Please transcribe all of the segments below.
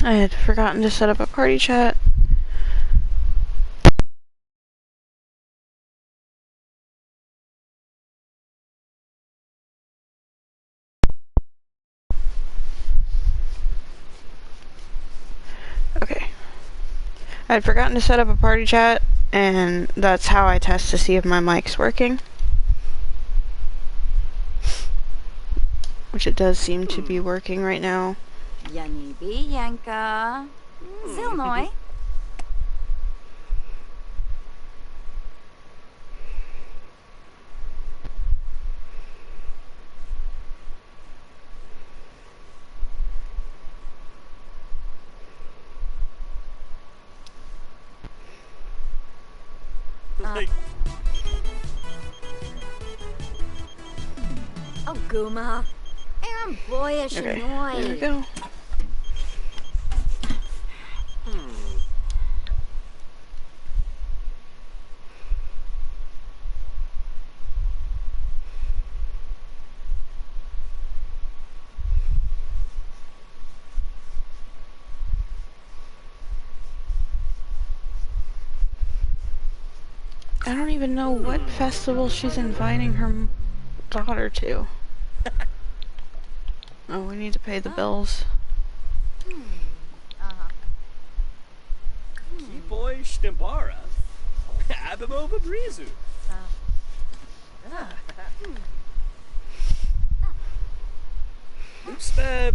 I had forgotten to set up a party chat. Okay. I had forgotten to set up a party chat, and that's how I test to see if my mic's working. Which it does seem to be working right now. Yanibi Yanka. Zilnoy. Oh, Guma. I'm boyish Okay, annoyed. there we go. I don't even know what festival she's inviting her daughter to. Oh, we need to pay the bills. Boy Stimbara. Abimova Brizu. Upstep.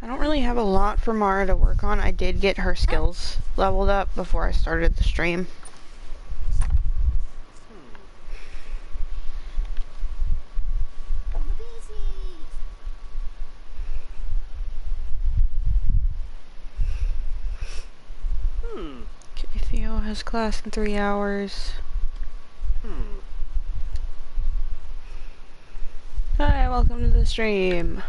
I don't really have a lot for Mara to work on. I did get her skills leveled up before I started the stream. Okay, Theo has class in 3 hours. Hi, welcome to the stream.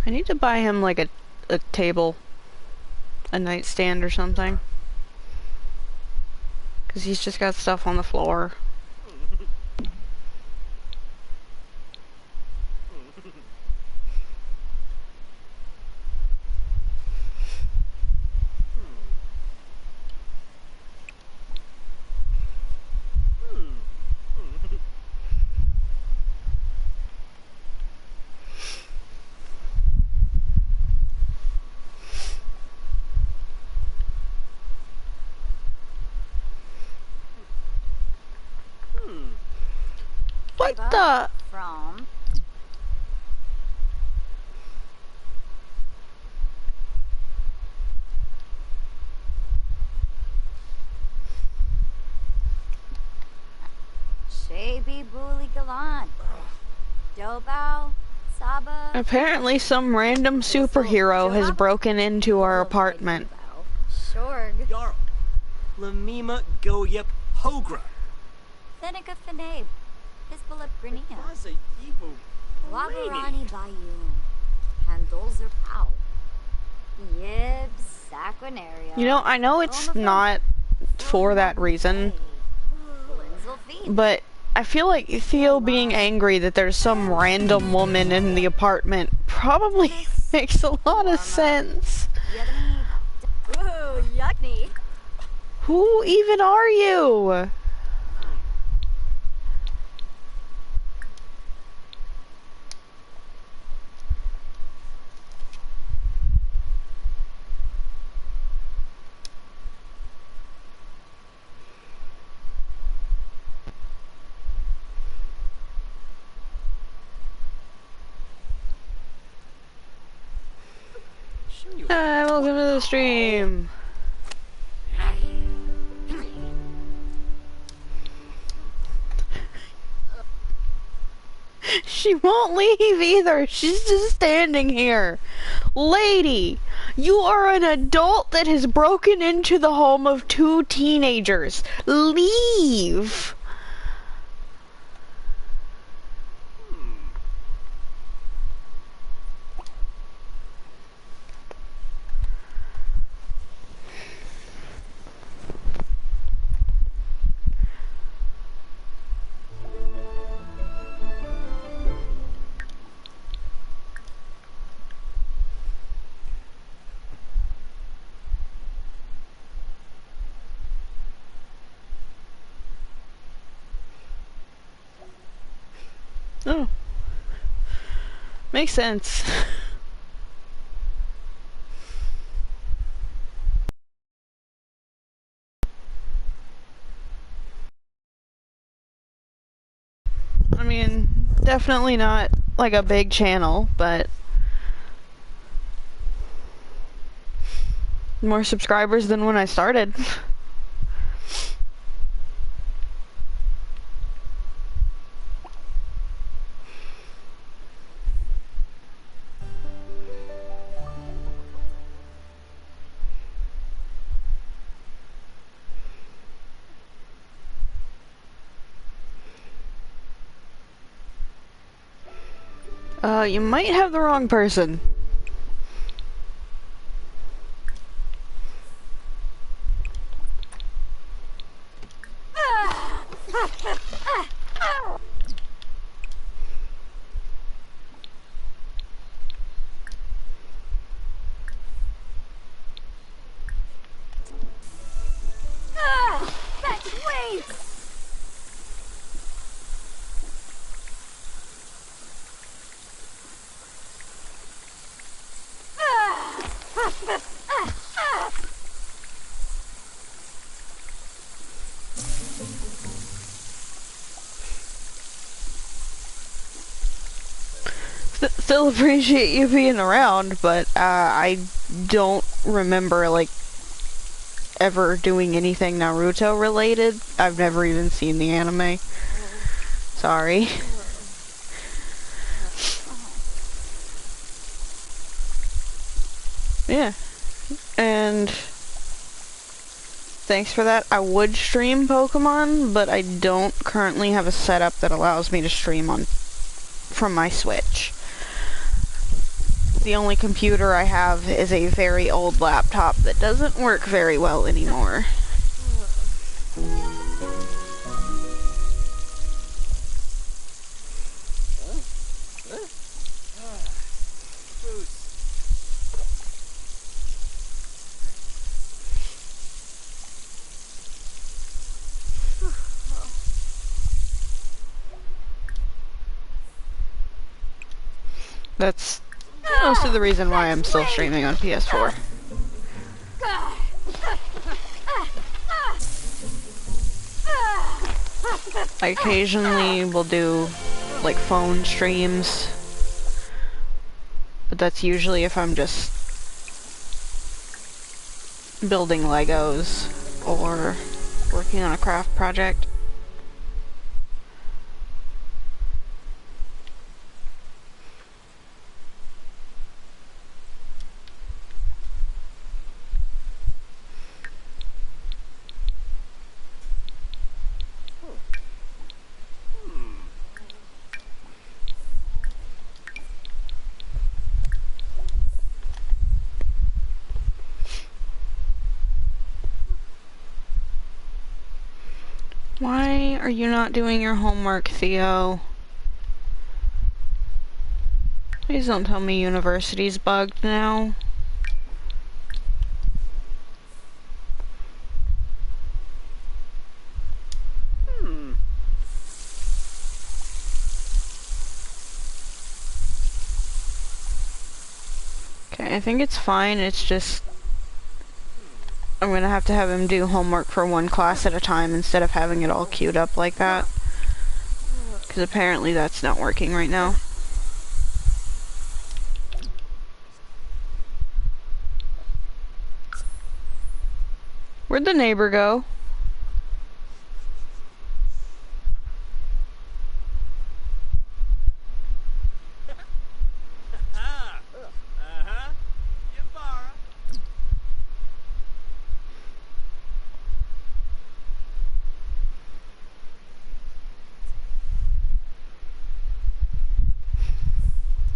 I need to buy him like a table, a nightstand or something. Because he's just got stuff on the floor. What the? From. Shabi Buli Galan. Dobao. Saba. Apparently some random superhero has broken into our apartment. Shorg. Yarl. Lamima Goyep Hogra. Seneca Fenabe. Hisbala Brinia. Plaza Yibu. Wagarani Bayum. Handolzer Pow. Yibs. Saquinaria. You know, I know it's not for that reason, but I feel like Theo being angry that there's some random woman in the apartment probably makes a lot of sense. Ooh, yuckney. Who even are you? Hi, welcome to the stream. She won't leave either. She's just standing here. Lady, you are an adult that has broken into the home of 2 teenagers. Leave. Oh. Makes sense. I mean, definitely not like a big channel, but more subscribers than when I started. You might have the wrong person. Fetch, wait! Still appreciate you being around, but I don't remember like ever doing anything Naruto related. I've never even seen the anime. Sorry. Yeah. And thanks for that. I would stream Pokemon, but I don't currently have a setup that allows me to stream on from my Switch. The only computer I have is a very old laptop that doesn't work very well anymore. That's most of the reason why I'm still streaming on PS4. I occasionally will do like phone streams, but that's usually if I'm just building Legos or working on a craft project. Why are you not doing your homework, Theo? Please don't tell me university's bugged now. Okay, I think it's fine. It's just I'm gonna have to have him do homework for one class at a time instead of having it all queued up like that. Because apparently that's not working right now. Where'd the neighbor go?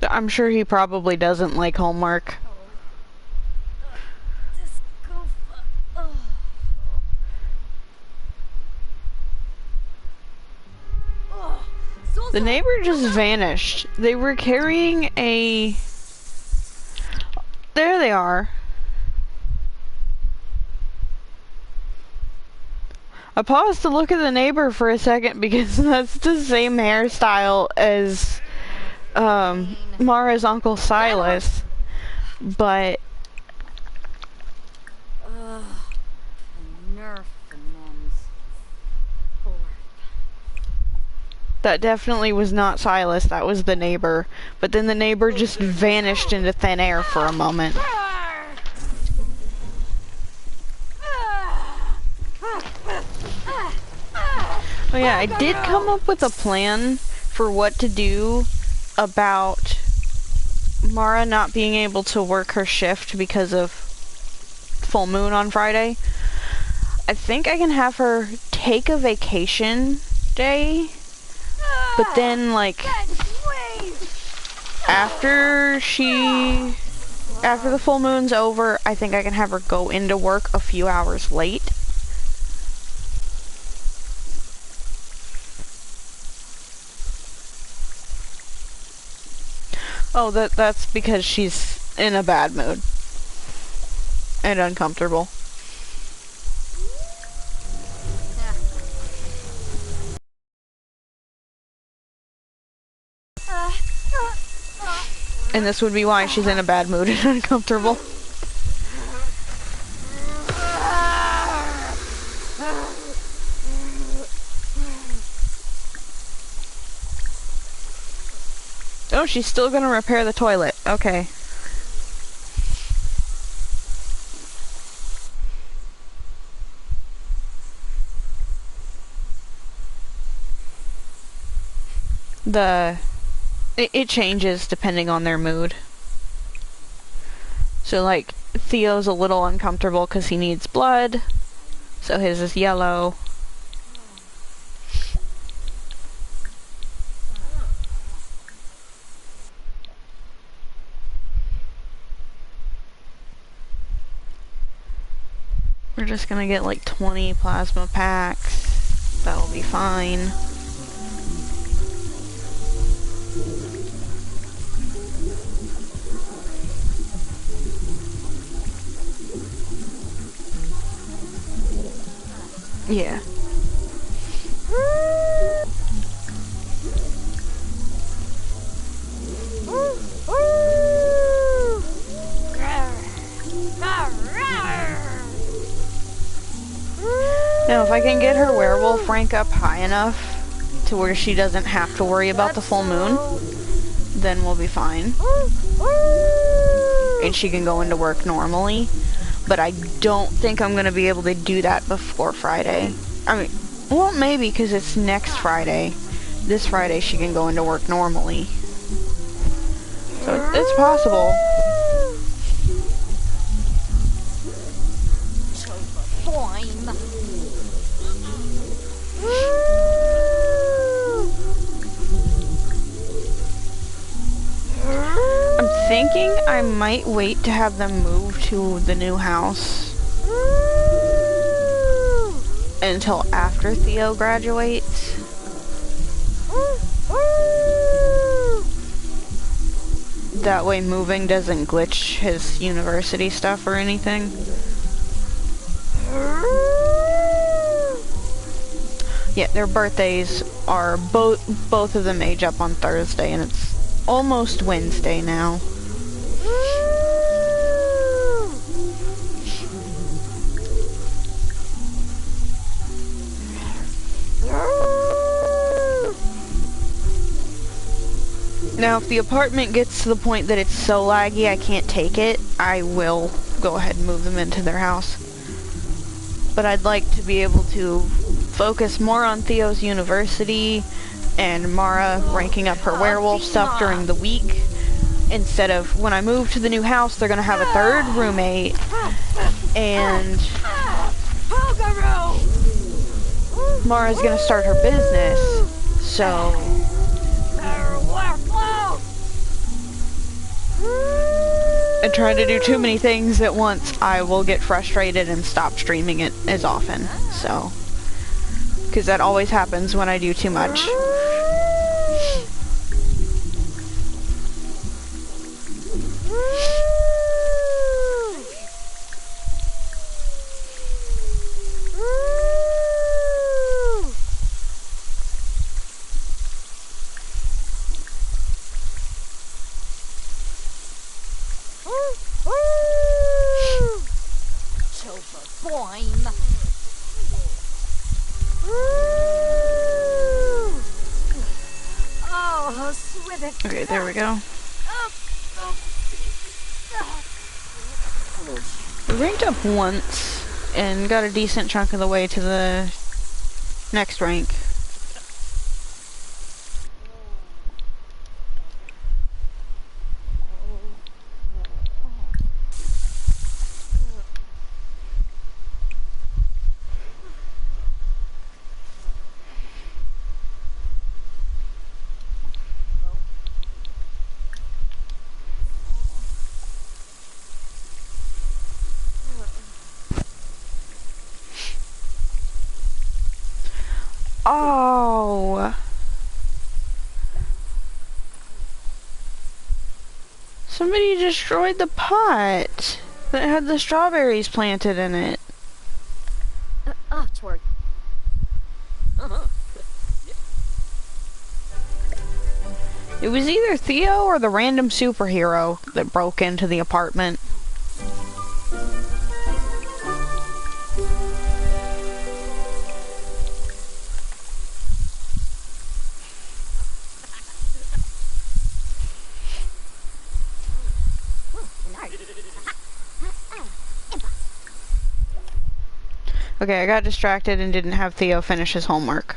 I'm sure he probably doesn't like homework. The neighbor just vanished. They were carrying a... There they are. I paused to look at the neighbor for a second because that's the same hairstyle as Mara's Uncle Silas. But... That definitely was not Silas, that was the neighbor. But then the neighbor just vanished into thin air for a moment. Oh yeah, I did come up with a plan for what to do about Mara not being able to work her shift because of full moon on Friday. I think I can have her take a vacation day, but then like after the full moon's over, I think I can have her go into work a few hours late. Oh, that's because she's in a bad mood and uncomfortable. And this would be why she's in a bad mood and uncomfortable. Oh, she's still gonna repair the toilet. Okay. It changes depending on their mood. So like, Theo's a little uncomfortable because he needs blood. So his is yellow. We're just gonna get like 20 plasma packs. That'll be fine. Yeah. Now, if I can get her werewolf rank up high enough to where she doesn't have to worry about the full moon, then we'll be fine. And she can go into work normally. But I don't think I'm going to be able to do that before Friday. I mean, well, maybe, because it's next Friday. This Friday she can go into work normally. So it's possible. I'm thinking I might wait to have them move to the new house until after Theo graduates. That way moving doesn't glitch his university stuff or anything. Yeah, their birthdays are both of them age up on Thursday, and it's almost Wednesday now. Now, if the apartment gets to the point that it's so laggy I can't take it, I will go ahead and move them into their house. But I'd like to be able to focus more on Theo's university and Mara ranking up her werewolf stuff during the week. Instead of, when I move to the new house, they're going to have a third roommate, and Mara's going to start her business, so and trying to do too many things at once, I will get frustrated and stop streaming it as often. So, because that always happens when I do too much. Okay, there we go. We ranked up once and got a decent chunk of the way to the next rank. Oh! Somebody destroyed the pot that had the strawberries planted in it. Toward. It was either Theo or the random superhero that broke into the apartment. Okay, I got distracted and didn't have Theo finish his homework.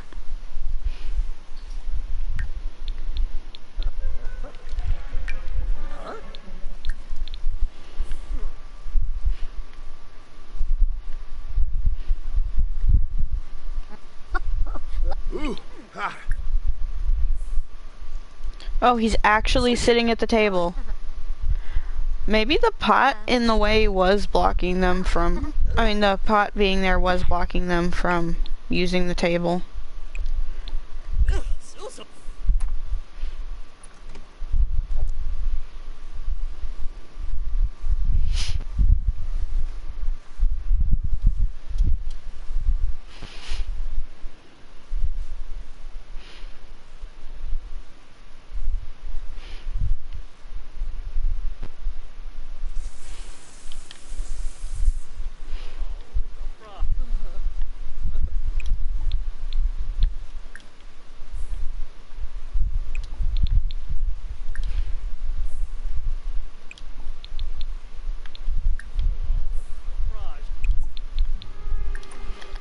Oh, he's actually sitting at the table. Maybe the pot in the way was blocking them from... I mean, the pot being there was blocking them from using the table.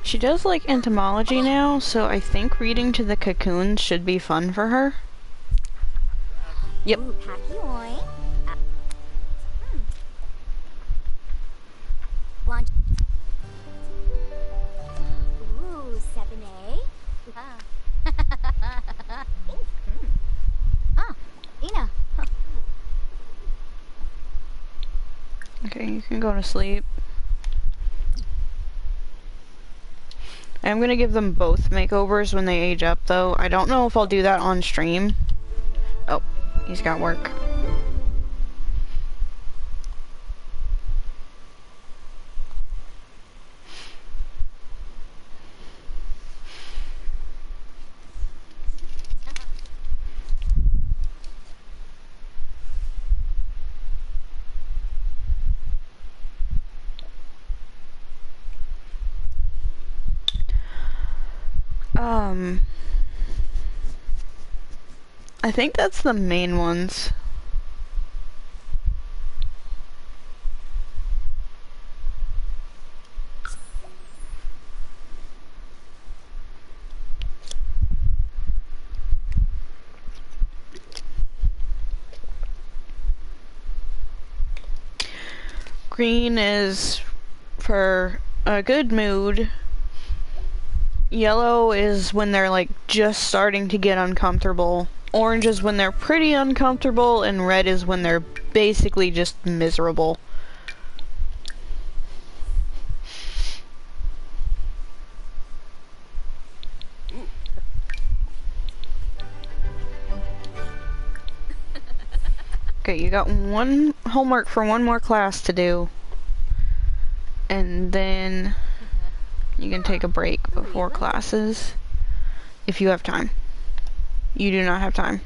She does like entomology now, so I think reading to the cocoons should be fun for her. Yep. Okay, you can go to sleep. I'm gonna give them both makeovers when they age up, though. I don't know if I'll do that on stream. Oh, he's got work. I think that's the main ones. Green is for a good mood. Yellow is when they're like just starting to get uncomfortable. Orange is when they're pretty uncomfortable, and red is when they're basically just miserable. Okay, you got one homework for one more class to do. And then you can take a break before classes. If you have time. You do not have time.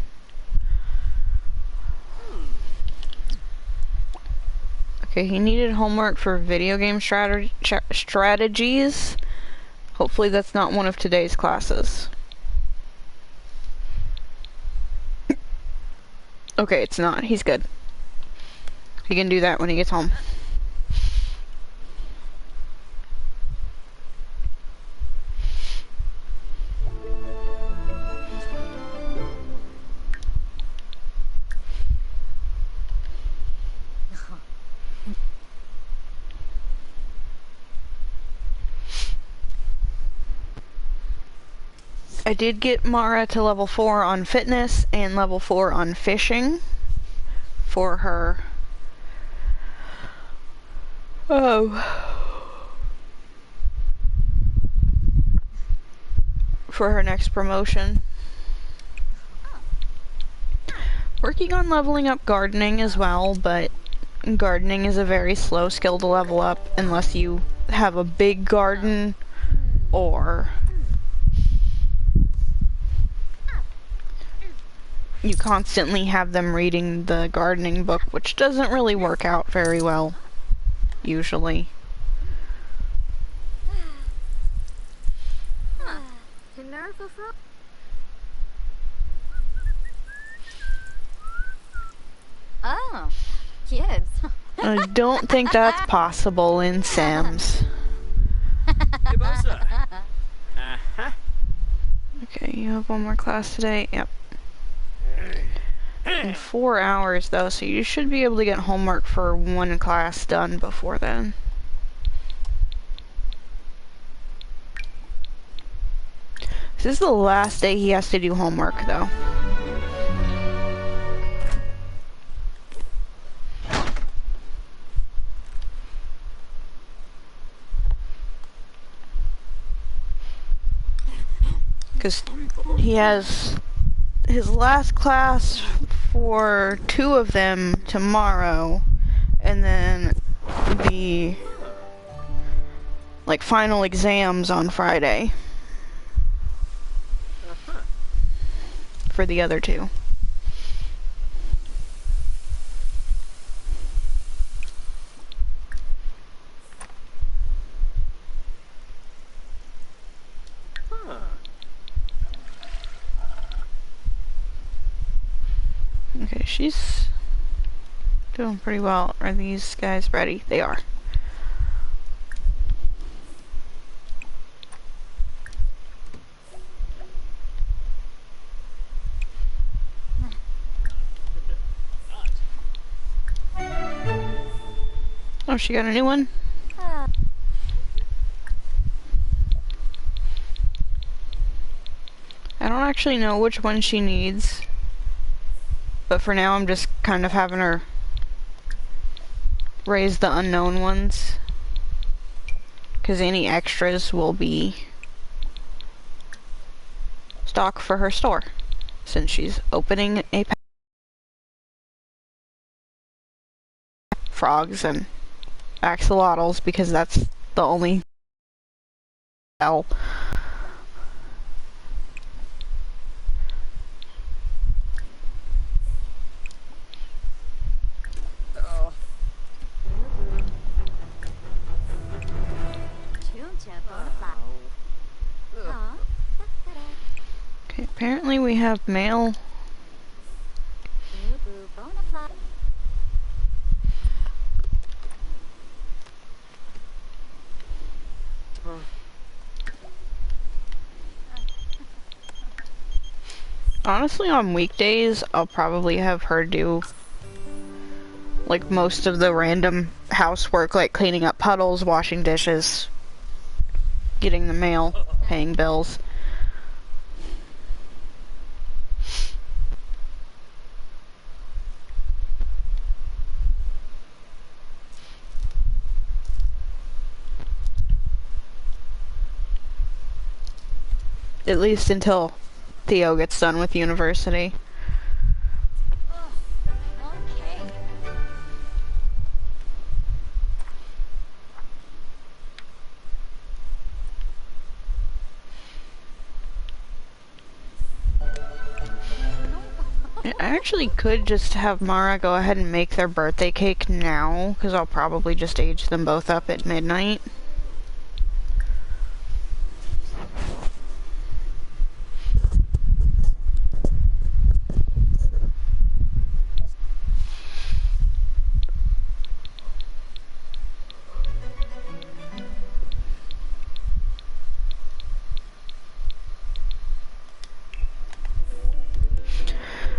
Okay, he needed homework for video game strategies. Hopefully that's not one of today's classes. Okay, it's not. He's good. He can do that when he gets home. I did get Mara to level 4 on fitness and level 4 on fishing for her. For her next promotion. Working on leveling up gardening as well, but gardening is a very slow skill to level up unless you have a big garden or you constantly have them reading the gardening book, which doesn't really work out very well, usually. Oh, kids. I don't think that's possible in Sims. Okay, you have one more class today? Yep. In 4 hours though, so you should be able to get homework for one class done before then. This is the last day he has to do homework though. Because he has his last class for 2 of them tomorrow, and then the final exams on Friday for the other 2. Okay, she's doing pretty well. Are these guys ready? They are. Oh, she got a new one? I don't actually know which one she needs. But for now, I'm just kind of having her raise the unknown ones. Because any extras will be stock for her store. Since she's opening a pack of frogs and axolotls, because that's the only sell. Okay, apparently we have mail. Honestly, on weekdays, I'll probably have her do like most of the random housework, like cleaning up puddles, washing dishes, getting the mail, paying bills. At least until Theo gets done with university. Okay. I actually could just have Mara go ahead and make their birthday cake now, because I'll probably just age them both up at midnight.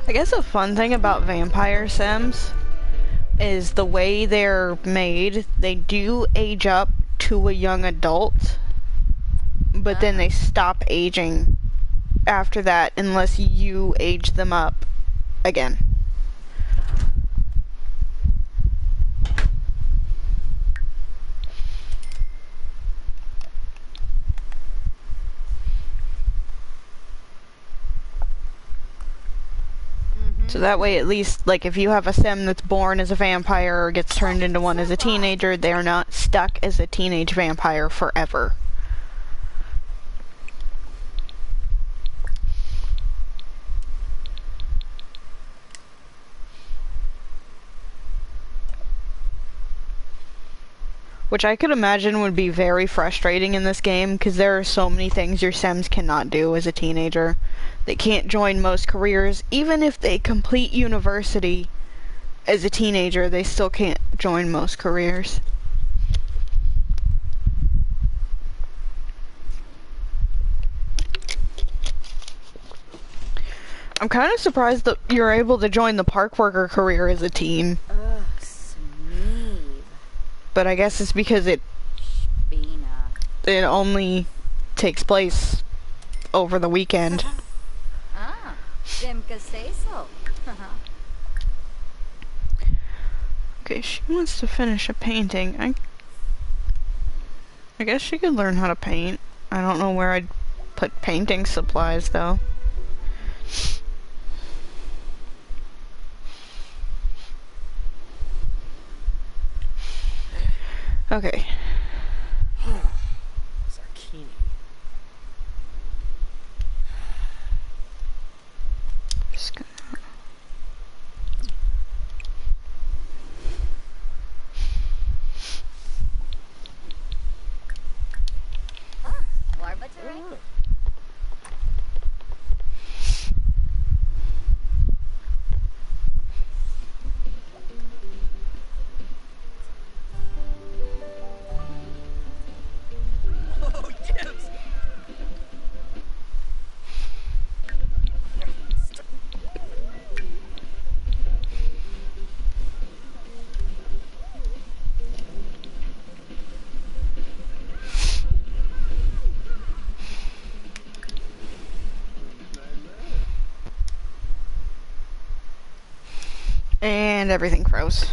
I guess a fun thing about vampire sims is the way they're made. They do age up to a young adult, but then they stop aging after that unless you age them up again. So that way, at least, like, if you have a sim that's born as a vampire or gets turned into one as a teenager, they are not stuck as a teenage vampire forever. Which I could imagine would be very frustrating in this game, because there are so many things your sims cannot do as a teenager. They can't join most careers. Even if they complete university as a teenager, they still can't join most careers. I'm kind of surprised that you're able to join the park worker career as a teen. But I guess it's because it only takes place over the weekend. Say so. Okay, she wants to finish a painting. I guess she could learn how to paint. I don't know where I'd put painting supplies though. Okay. Zarkini. Just gonna... More battery? Oh, yes! And everything froze.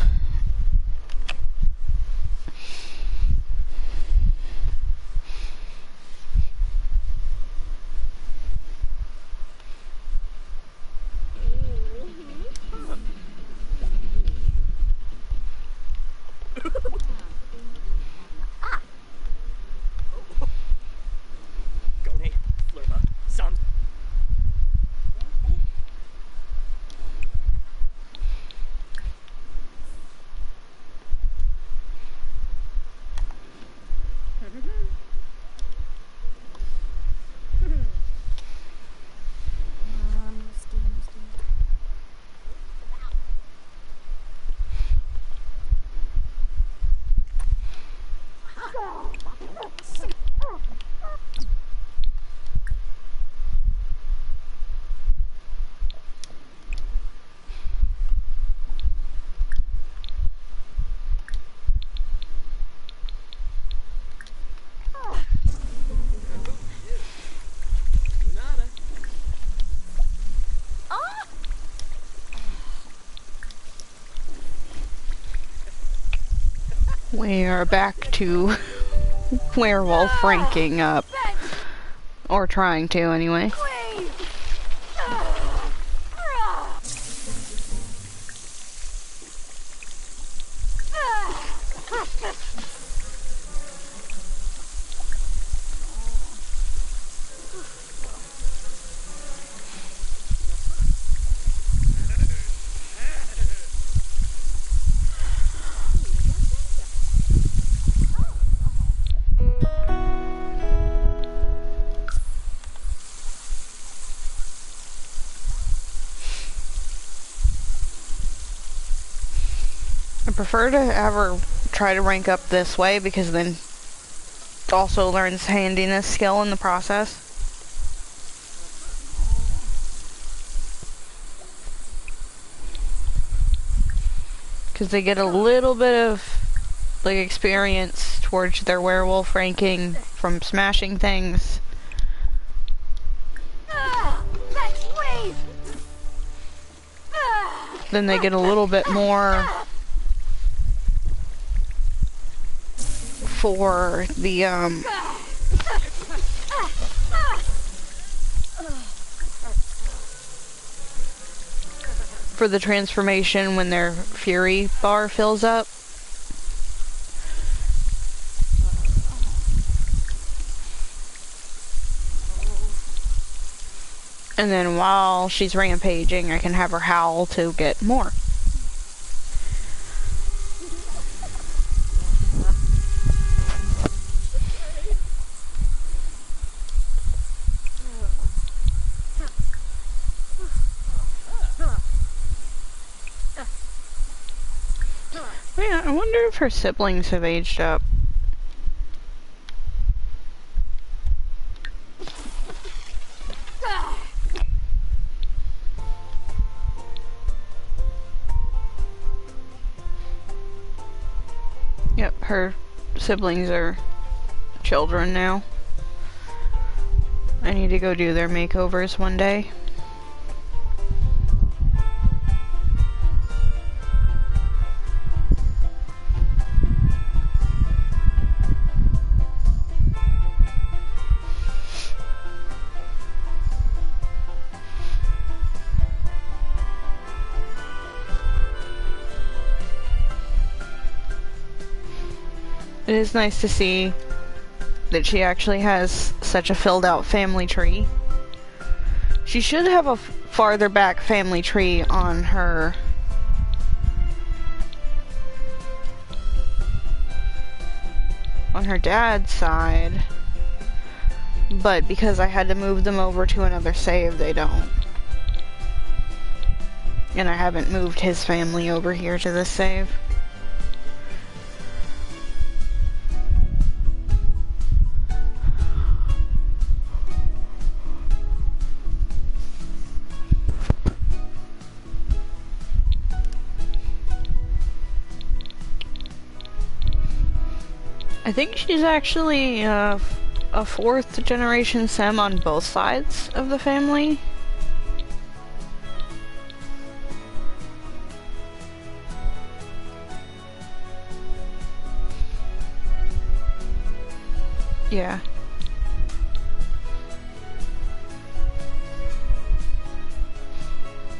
Gone, Flurba, Sam. We are back to werewolf ranking up. Or trying to, anyway. I prefer to have her try to rank up this way because then also learns handiness skill in the process. Because they get a little bit of like experience towards their werewolf ranking from smashing things. Then they get a little bit more for the transformation when their fury bar fills up. And then while she's rampaging, I can have her howl to get more. Yeah, I wonder if her siblings have aged up. Yep, her siblings are children now. I need to go do their makeovers one day. It is nice to see that she actually has such a filled out family tree. She should have a farther back family tree on her dad's side, but because I had to move them over to another save, they don't. And I haven't moved his family over here to this save. I think she's actually a fourth generation Sem on both sides of the family. Yeah.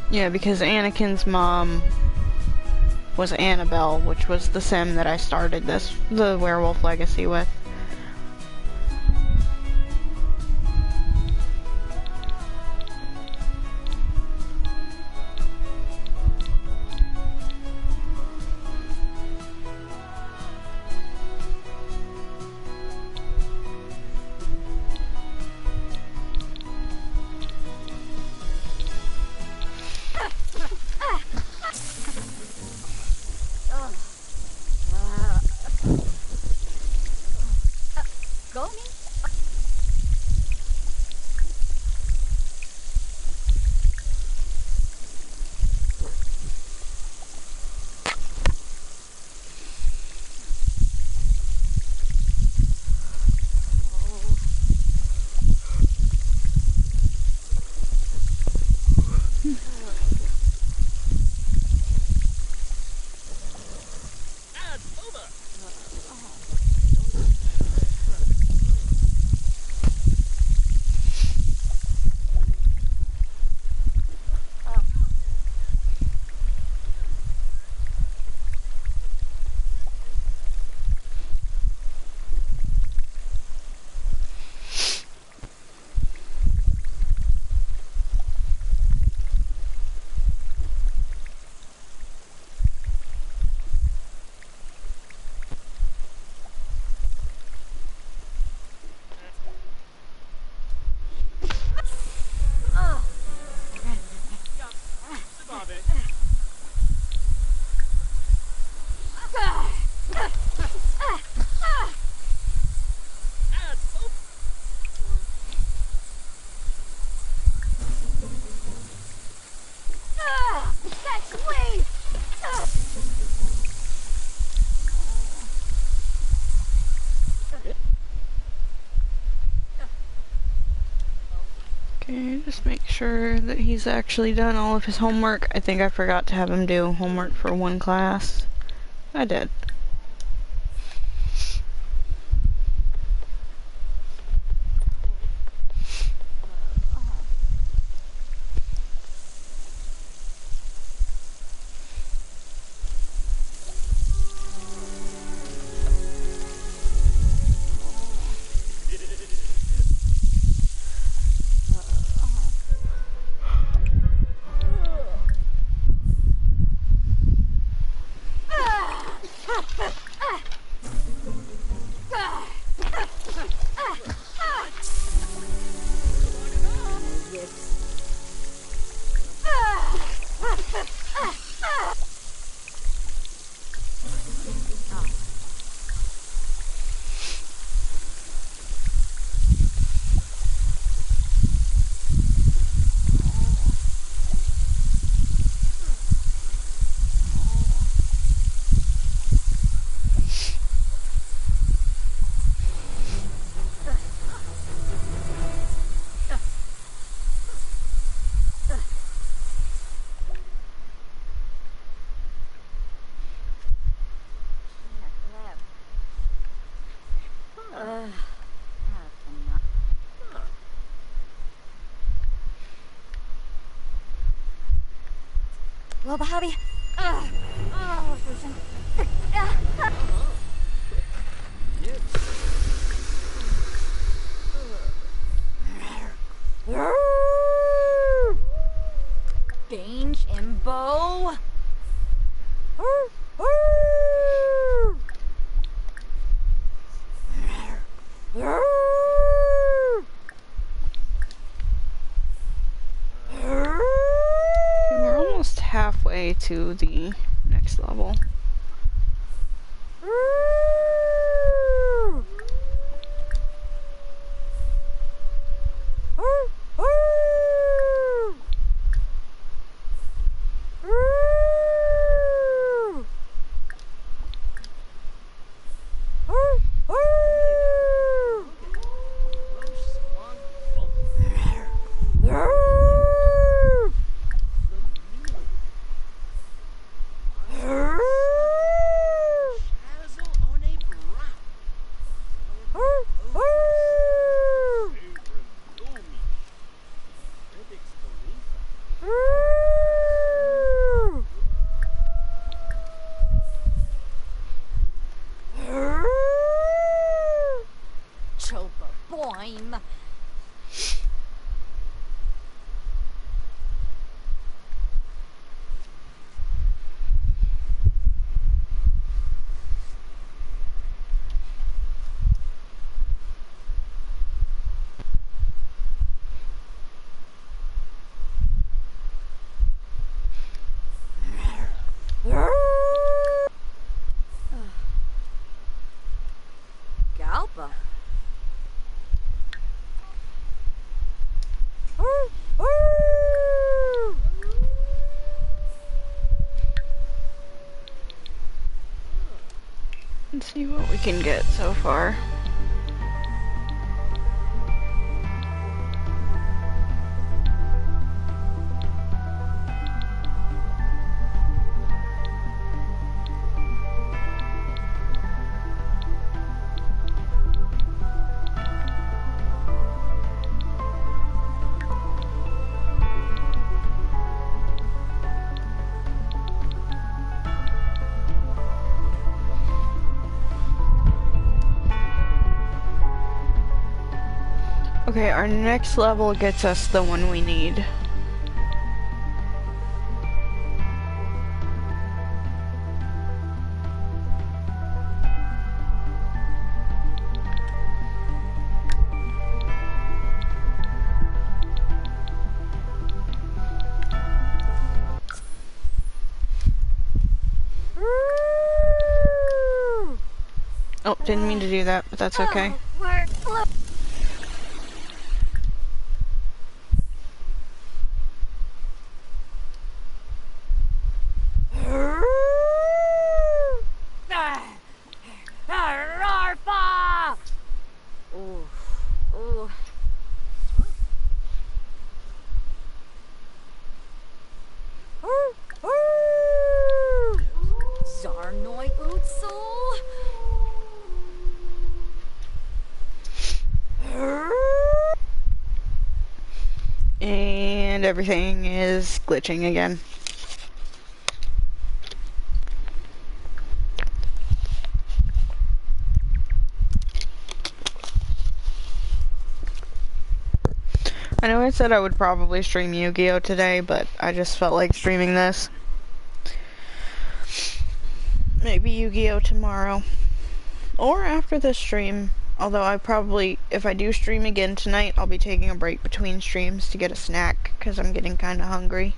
Yeah, because Anakin's mom was Annabelle, which was the sim that I started the Werewolf Legacy with. sure that he's actually done all of his homework. I think I forgot to have him do homework for one class. I did. Well, Bobby. Oh, Susan. Gange and bow. We're almost halfway to the next level. Chopa boim. Galpa. Let's see what we can get so far. Okay, our next level gets us the one we need. Oh, didn't mean to do that, but that's okay. everything is glitching again. I know I said I would probably stream Yu-Gi-Oh today, but I just felt like streaming this. Maybe Yu-Gi-Oh tomorrow. Or after this stream. Although I probably, if I do stream again tonight, I'll be taking a break between streams to get a snack, because I'm getting kind of hungry.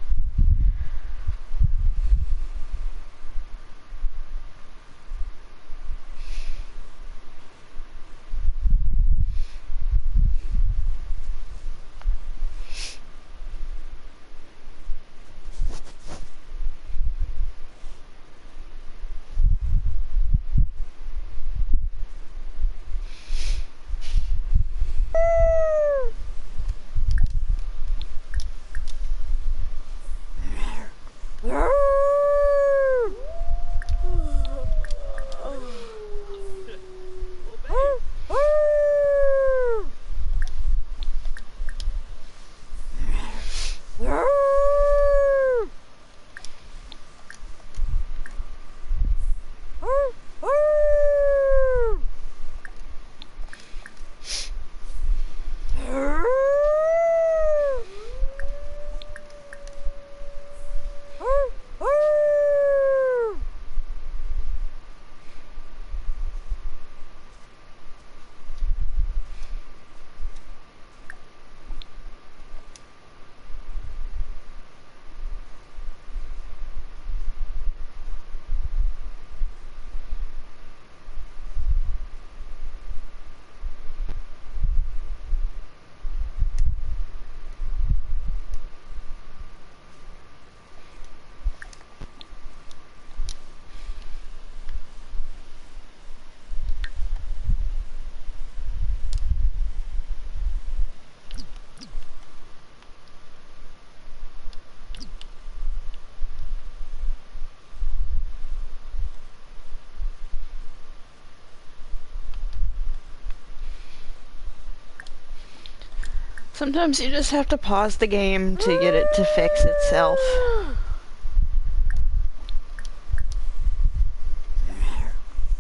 Sometimes you just have to pause the game to get it to fix itself.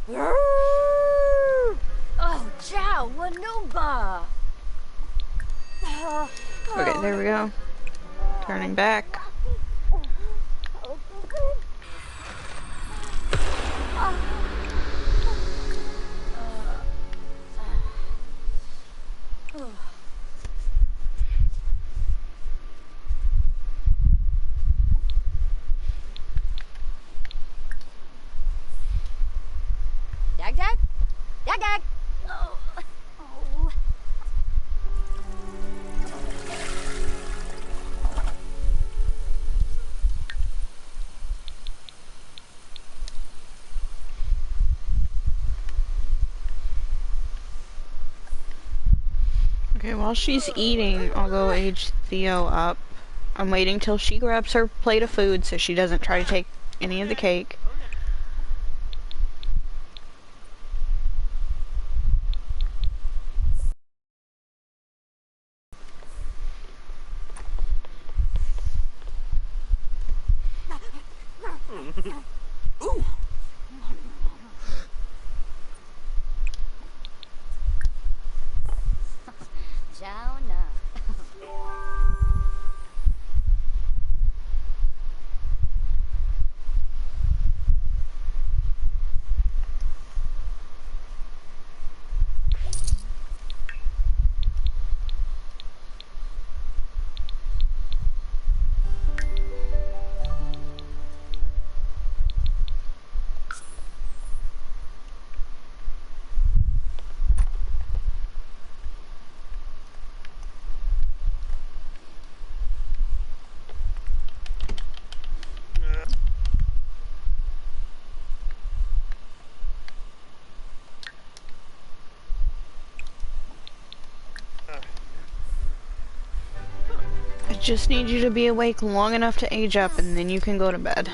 Oh, ciao, Wanuba! Okay, there we go. Turning back. Dag, dag! Dag, dag! Oh. Oh. Okay, while she's eating, I'll go age Theo up. I'm waiting till she grabs her plate of food so she doesn't try to take any of the cake. Ciao na. I just need you to be awake long enough to age up and then you can go to bed.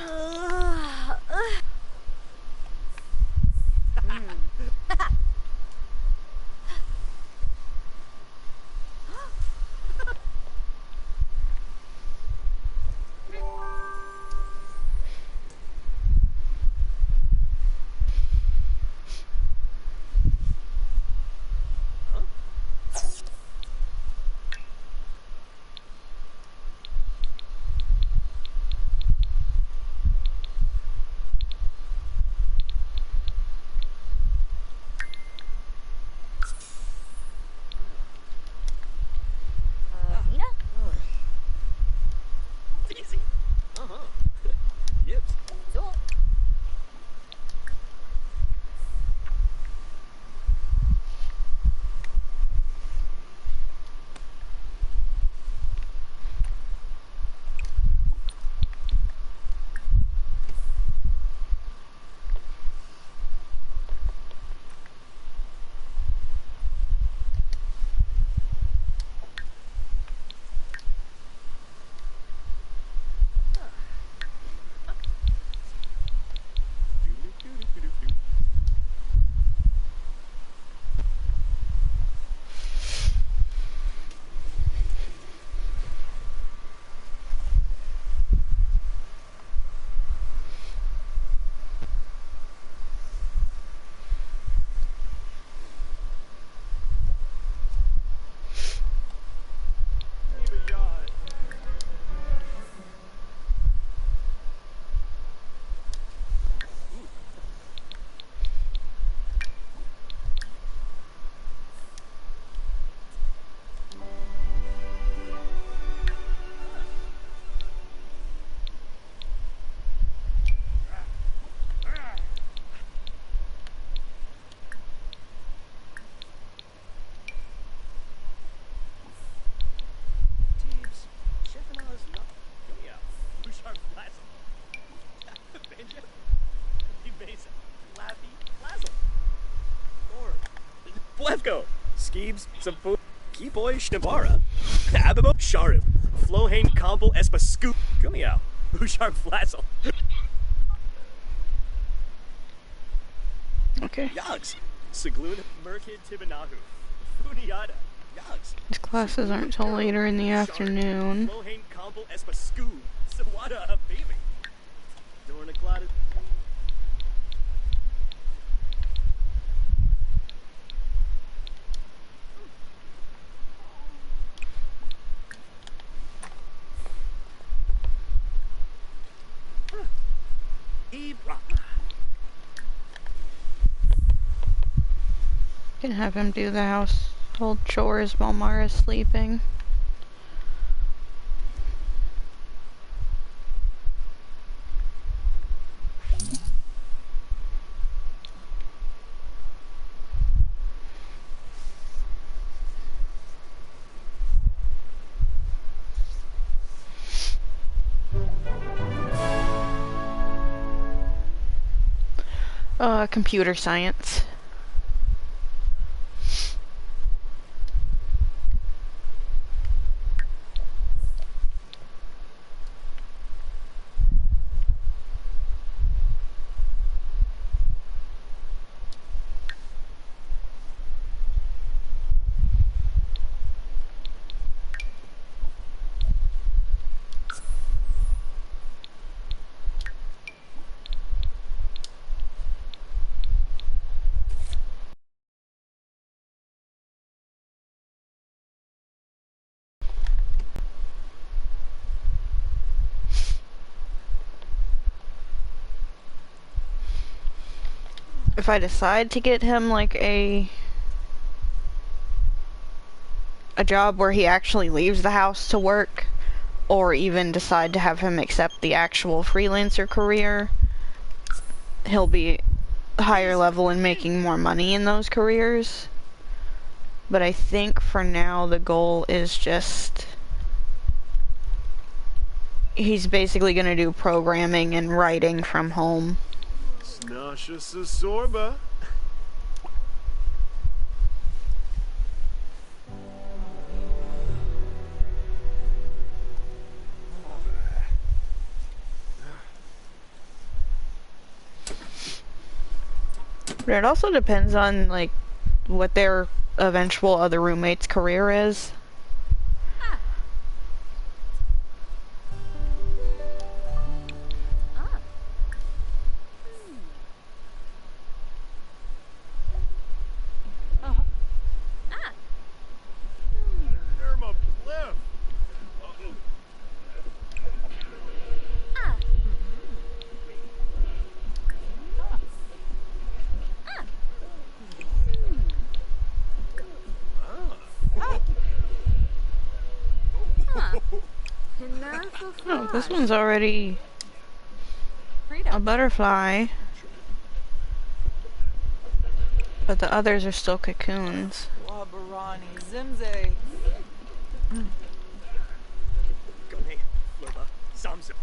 Echo, Skeebs, some food, Keyboy, Shnabara, Abimo, Sharif, Flohane, Comble, Espa, Scoop, Gumiao, Bouchard, Flazzle, Okay. Yogs, Sagloon, Merkid, Tibanahu, Funiata, Yogs, These classes aren't till later in the afternoon. Flohane, Comble, Espa, Scoop, Sawada, Baby, Dornaglada. Can have him do the household chores while Mara's sleeping. Computer science. If I decide to get him like a job where he actually leaves the house to work, or even decide to have him accept the actual freelancer career, he'll be higher level and making more money in those careers. But I think for now the goal is just he's basically gonna do programming and writing from home. Snasha Sorba. But it also depends on like what their eventual other roommate's career is. Irma Pliff. Oh, this one's already a butterfly. But the others are still cocoons. Wabarani Zimze. Gone, Flurba, Zamzo.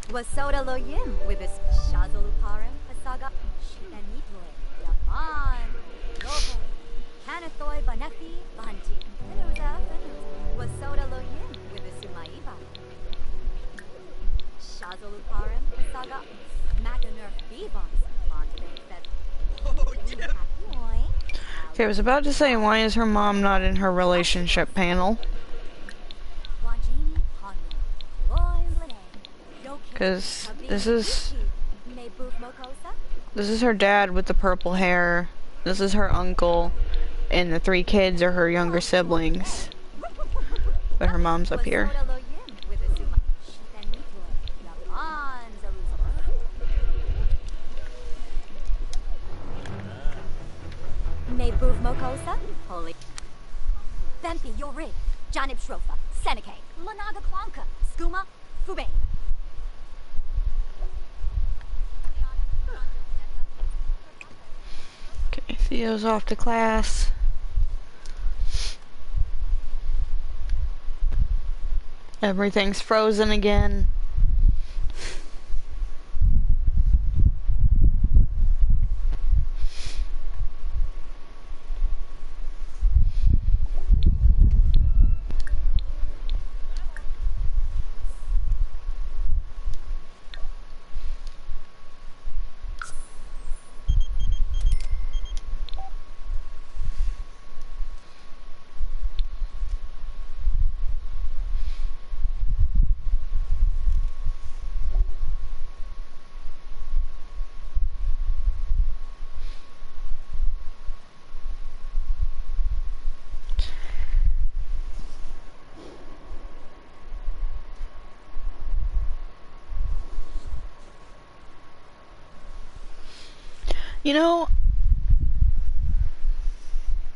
Wasoda lo yim with his shazaluparim, hasaga, shitanitwe, yaman, lobo, canathoi banefi, banti, finuza, Wasoda lo yim with his sumaiba. Shazaluparim, hasaga, macanerf bebons, banti, Oh, yeah. Okay, I was about to say, why is her mom not in her relationship panel? Because this is her dad with the purple hair, this is her uncle, and the 3 kids are her younger siblings. But her mom's up here. Mebuf Mokosa, Holy Bempi Yorid, Janib Shrofa, Seneca, Lanaga Klanka, Skuma, Fubane. Okay, Theo's off to class. Everything's frozen again. You know,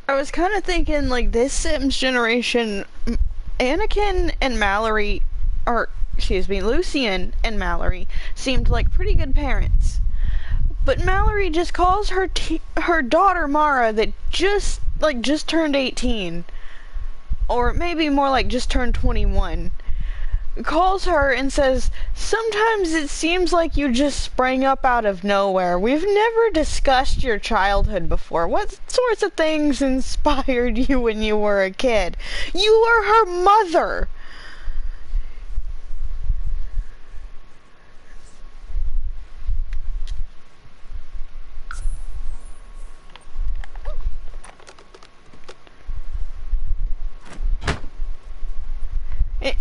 I was kind of thinking, like, this Sims generation, Anakin and Mallory, or, excuse me, Lucian and Mallory seemed like pretty good parents. But Mallory just calls her daughter Mara that just turned 18. Or maybe more like just turned 21. Calls her and says, "Sometimes it seems like you just sprang up out of nowhere. We've never discussed your childhood before. What sorts of things inspired you when you were a kid?" You were her mother!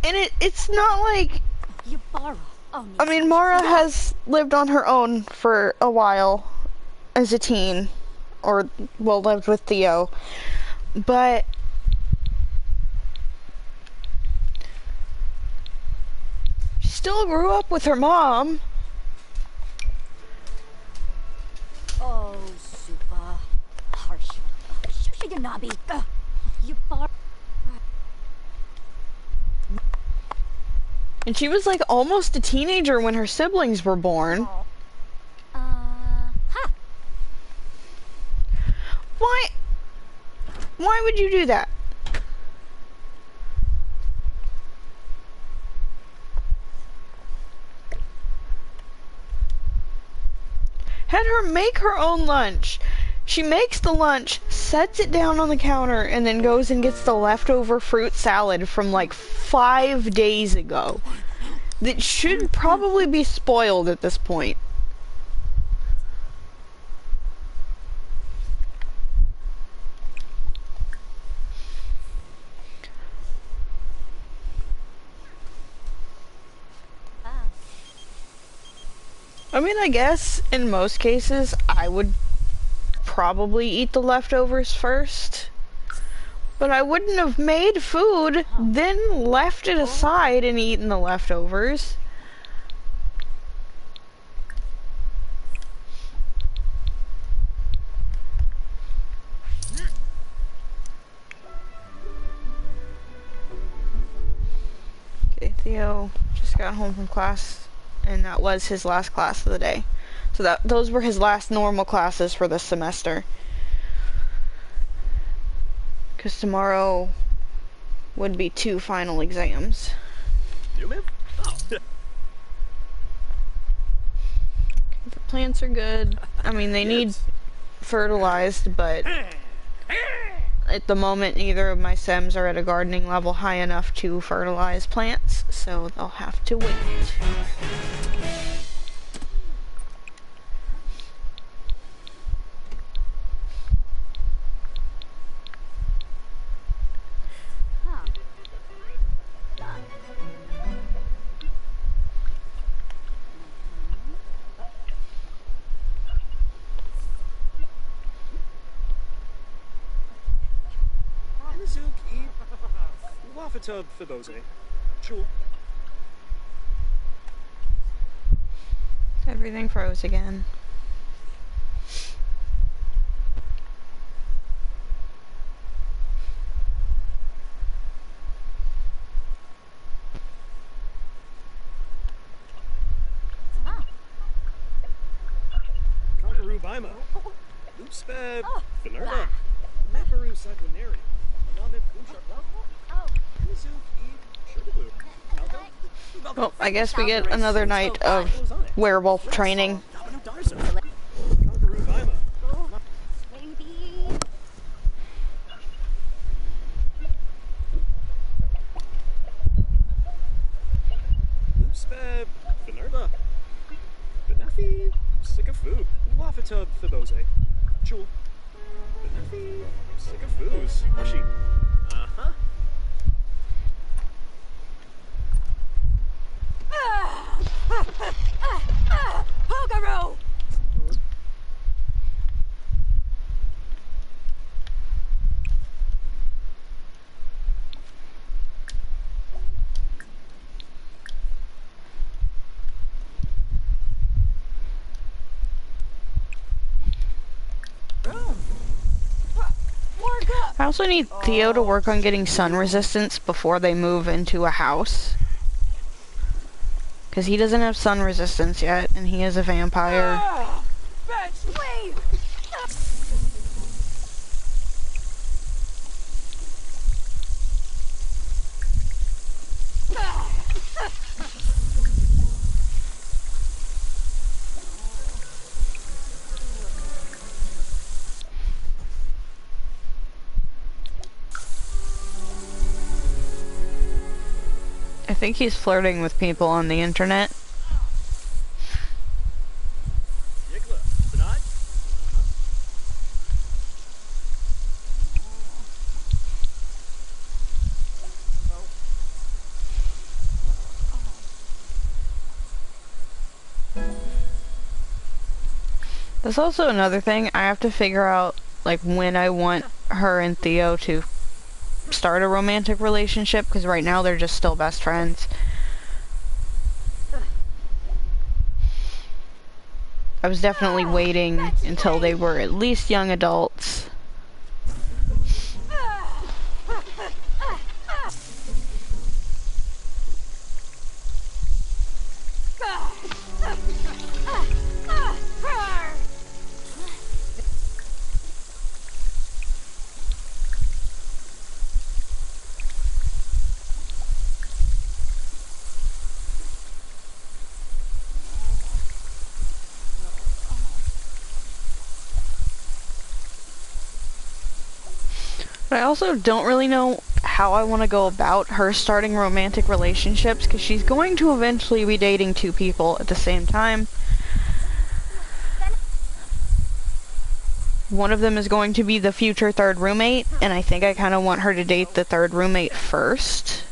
And it's not like... I mean, Mara has lived on her own for a while as a teen, or, well, lived with Theo, but she still grew up with her mom. Oh, super harsh. Shushiganabi. You bar. And she was like almost a teenager when her siblings were born. Ha. Why would you do that? Had her make her own lunch. She makes the lunch, sets it down on the counter, and then goes and gets the leftover fruit salad from like 5 days ago. That should probably be spoiled at this point. I mean, I guess in most cases I would probably eat the leftovers first. But I wouldn't have made food, then left it aside and eaten the leftovers. Okay, Theo just got home from class, and that was his last class of the day. So those were his last normal classes for this semester. Because tomorrow would be 2 final exams. You, ma'am? Oh. The plants are good. I mean, they need fertilized, but at the moment, neither of my Sims are at a gardening level high enough to fertilize plants, so they'll have to wait. Tub Fibose. Chul. Everything froze again. Conqueroo Bima. Loopsped. Finerba. Maparu Cyclinary. Alamit Kumsharba. Well, I guess we get another night of werewolf training. Loopsped. Finerba. Benefi. Sick-a-foo. Wafatub Fibose. Chul. Benefi. Sick-a-foos. Mushy. Uh-huh. Pogaro! I also need Theo to work on getting sun resistance before they move into a house. Because he doesn't have sun resistance yet, and he is a vampire. Bitch, leave! I think he's flirting with people on the internet. Yigla, Sanad? That's also another thing. I have to figure out, like, when I want her and Theo to start a romantic relationship, because right now they're just still best friends. I was definitely waiting until they were at least young adults. But I also don't really know how I want to go about her starting romantic relationships, because she's going to eventually be dating two people at the same time. One of them is going to be the future third roommate, and I think I kind of want her to date the third roommate first.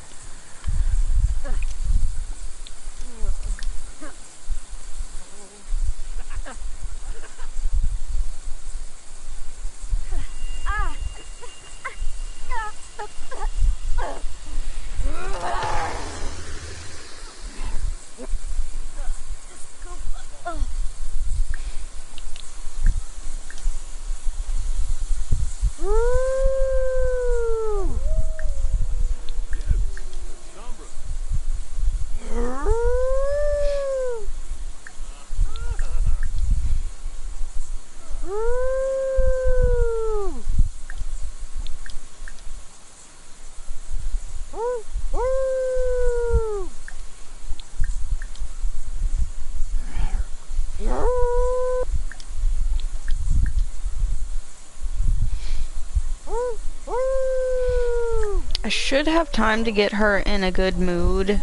I should have time to get her in a good mood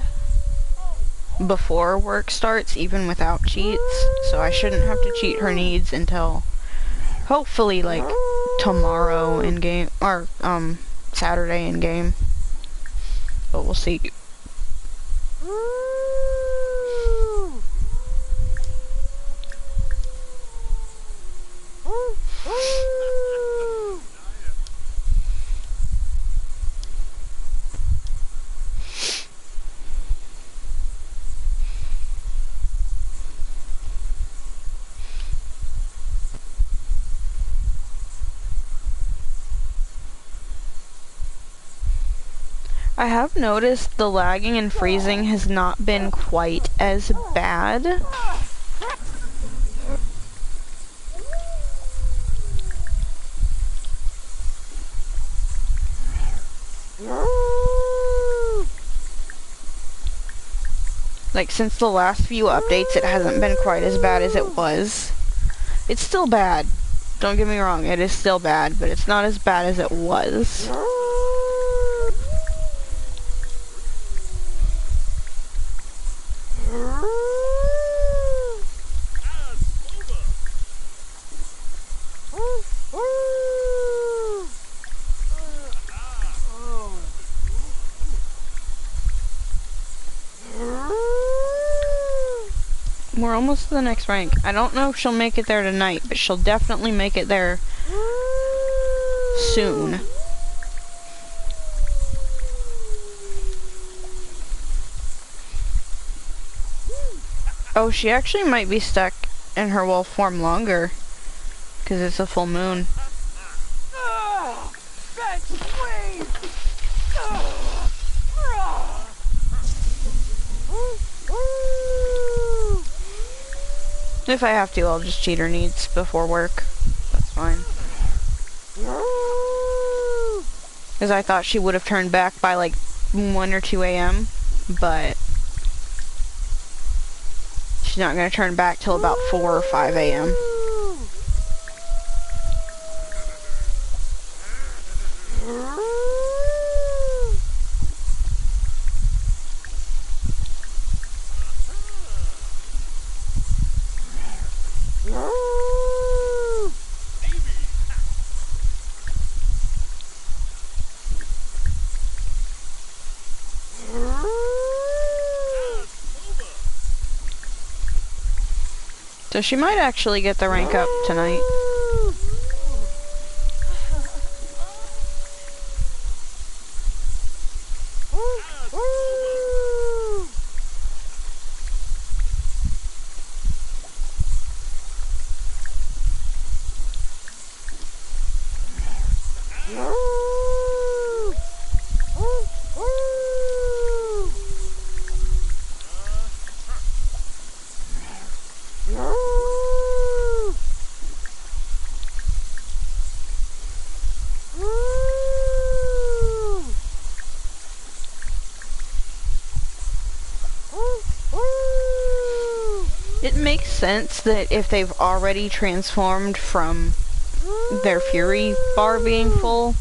before work starts, even without cheats, so I shouldn't have to cheat her needs until hopefully like tomorrow in game, or Saturday in game, but we'll see. I have noticed the lagging and freezing has not been quite as bad. Like, since the last few updates, it hasn't been quite as bad as it was. It's still bad. Don't get me wrong, it is still bad, but it's not as bad as it was. We're almost to the next rank. I don't know if she'll make it there tonight, but she'll definitely make it there soon. Oh, she actually might be stuck in her wolf form longer, because it's a full moon. Bitch, If I have to, I'll just cheat her needs before work. That's fine. Because I thought she would have turned back by like 1 or 2 a.m. But she's not going to turn back till about 4 or 5 a.m. So she might actually get the rank up tonight. It makes sense that if they've already transformed from their fury bar being full,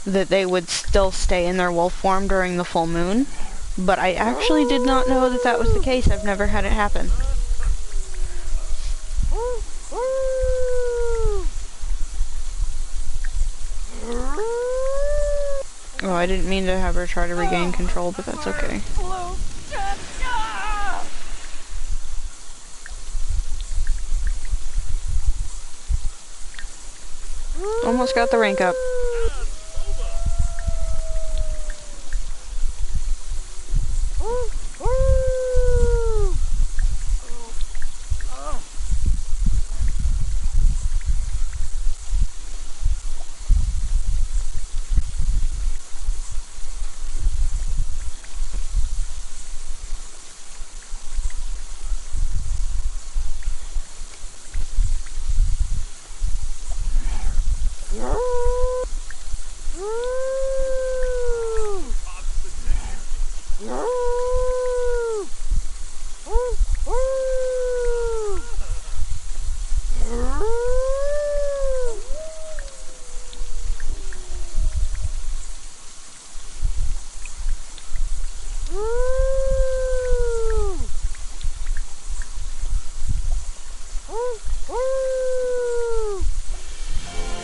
that they would still stay in their wolf form during the full moon. But I actually did not know that that was the case. I've never had it happen. Oh, I didn't mean to have her try to regain control, but that's okay. Almost got the rank up.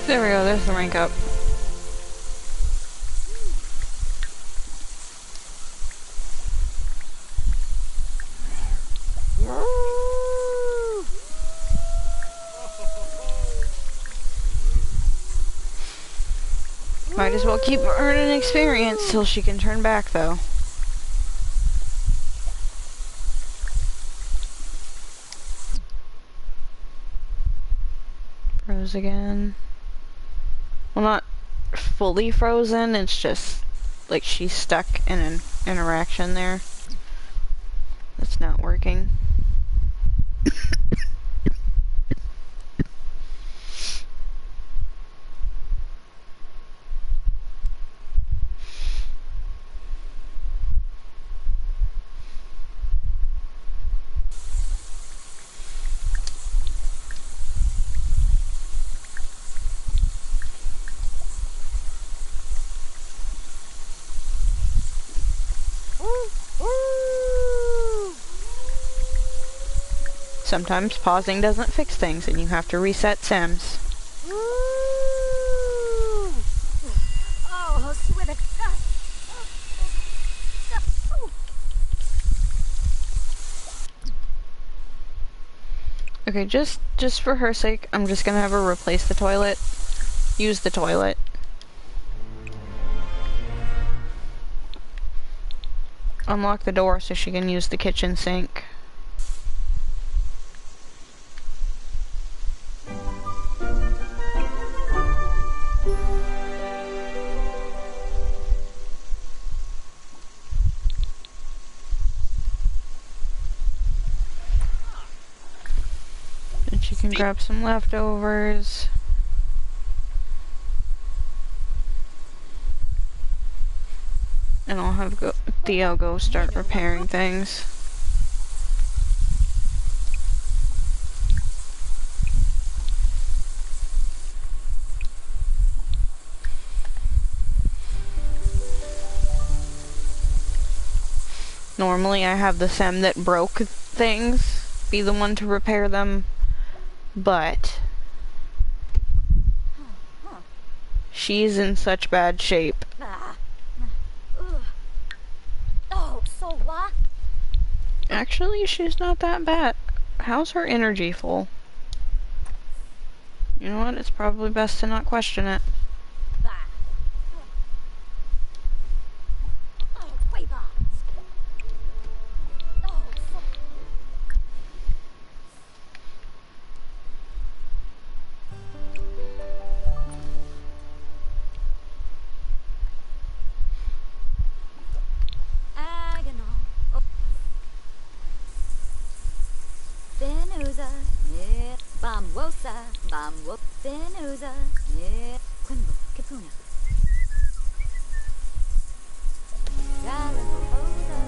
There we go, there's the rank up. Might as well keep earning experience till she can turn back, though. Froze again. Well, not fully frozen, it's just like she's stuck in an interaction there that's not working. Sometimes pausing doesn't fix things and you have to reset Sims. Oh, sweet. Okay, just for her sake, I'm just gonna have her replace the toilet. Use the toilet. Unlock the door so she can use the kitchen sink. She can grab some leftovers. And I'll have Theo go start repairing things. Normally I have the Sem that broke things be the one to repair them, but she's in such bad shape. Oh, so what? Actually, she's not that bad. How's her energy full? You know what? It's probably best to not question it. Oh, wait, oh, so agonal. Oh. Benuza, yeah. Bamwosa, Bamwo, Benuza, yeah. Quimbo, Kipuna. Galahosa.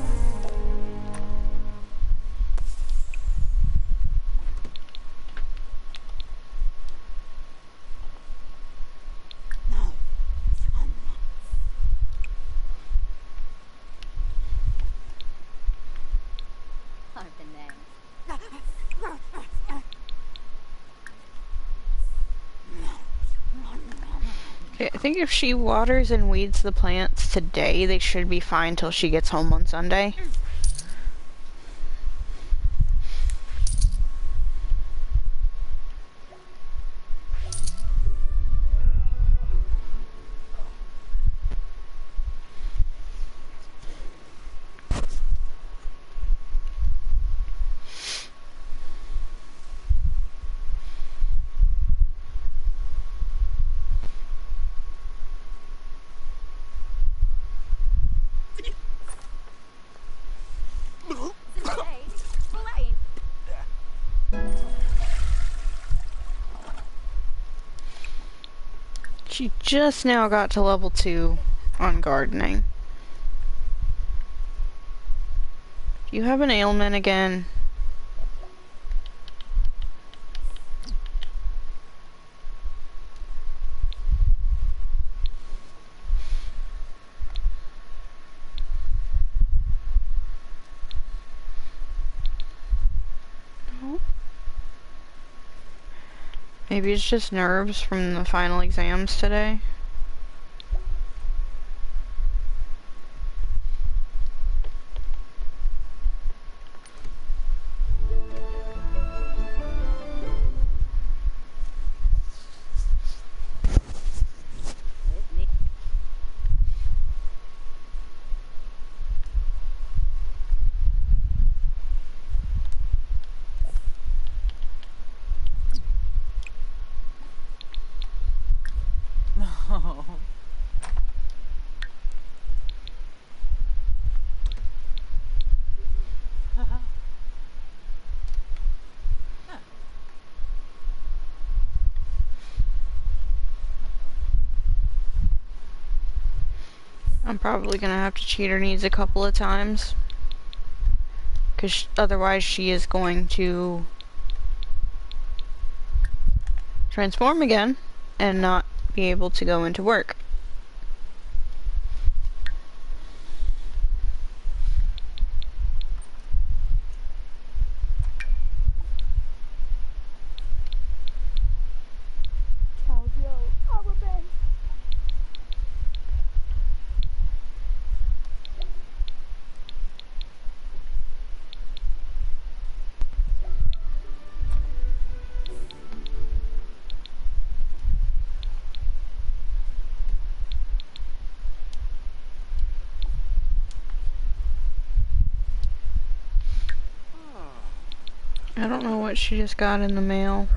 Okay, I think if she waters and weeds the plants today, they should be fine till she gets home on Sunday. She just now got to level 2 on gardening. Do you have an ailment again? No. Maybe it's just nerves from the final exams today. I'm probably gonna have to cheat her needs a couple of times. Because otherwise she is going to transform again and not be able to go into work. I don't know what she just got in the mail.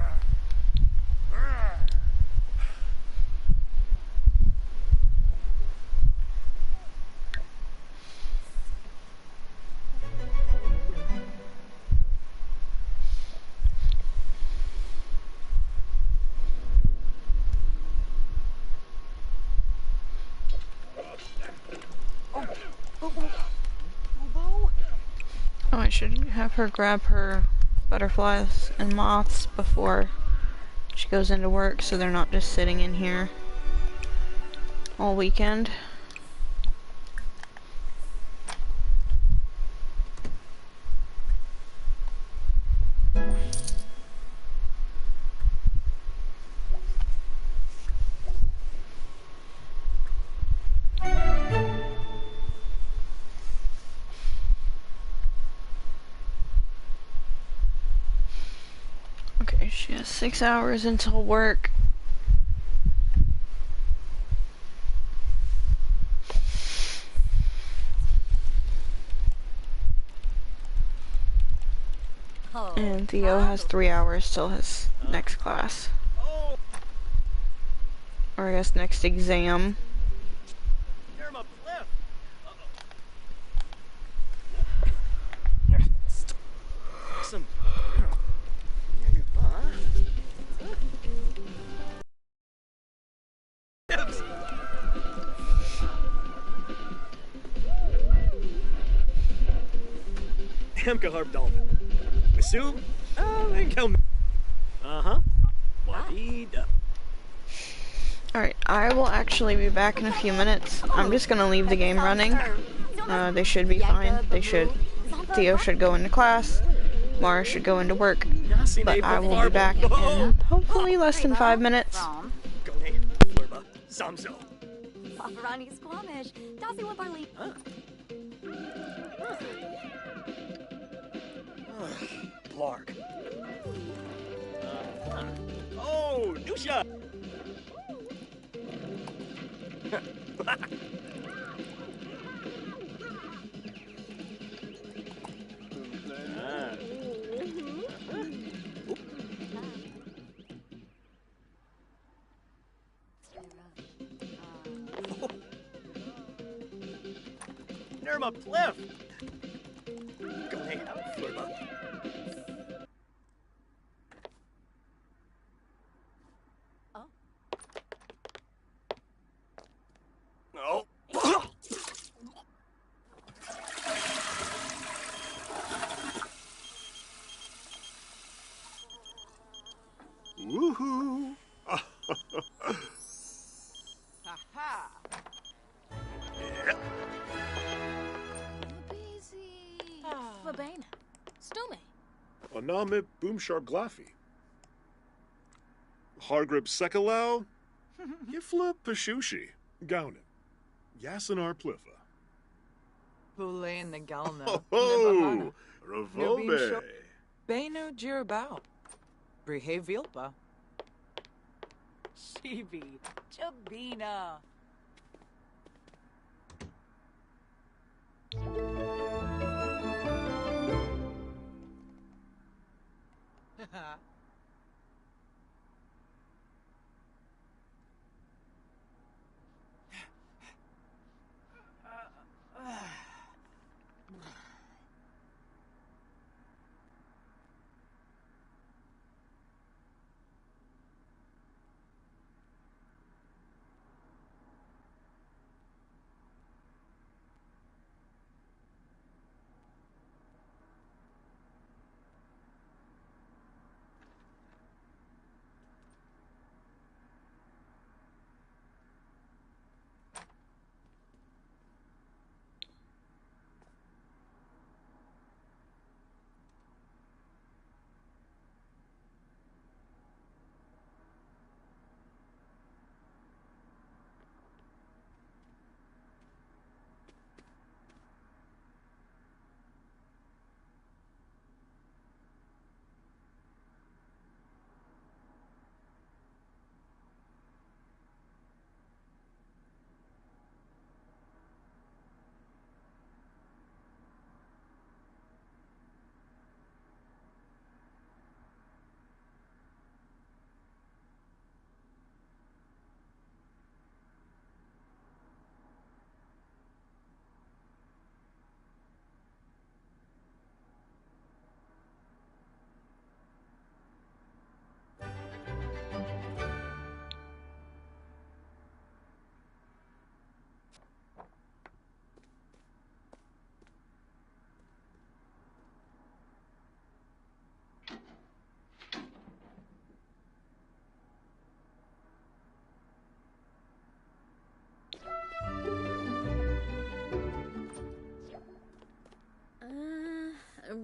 should have her grab her butterflies and moths before she goes into work so they're not just sitting in here all weekend. Okay, she has 6 hours until work. Oh, And Theo has 3 hours till his next class. Oh, Or I guess next exam. near my cliff. Some. Amka harp dolphin. Masu? Then count. Uh-huh. Wadida. Alright, I will actually be back in a few minutes. I'm just gonna leave the game running. They should be fine. Theo should go into class. Mara should go into work. But I will be back in hopefully less than 5 minutes. From Gone. Flurba. Samso. Paparani Squamish. Dasi Wabarli. Blarg. Oh, Nusha. Nerma Pliff. Gone. Flurba. Oh. Woohoo! Aha! Busy. Fabena. Stume. Anamit boomsharp glaffy. Hargrib sekalau. Yifla pashushi. Gaunin. Yasanar pliffa. Pule the Galna. Ho ho! Ravobe! Beno Jirabao. Brihe Vilpa. Shibi. Chabina.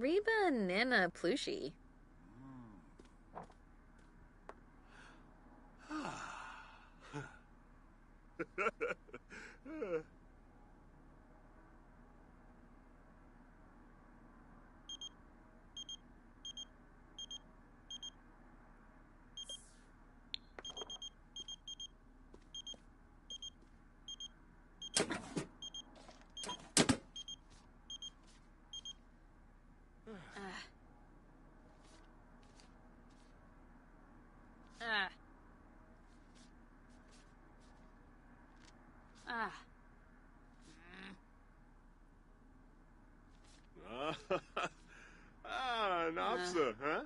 Reba Nana Plushie. Nopsa, huh?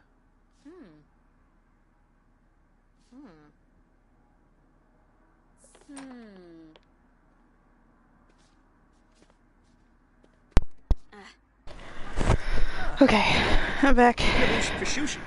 Okay, I'm back. Fishushi.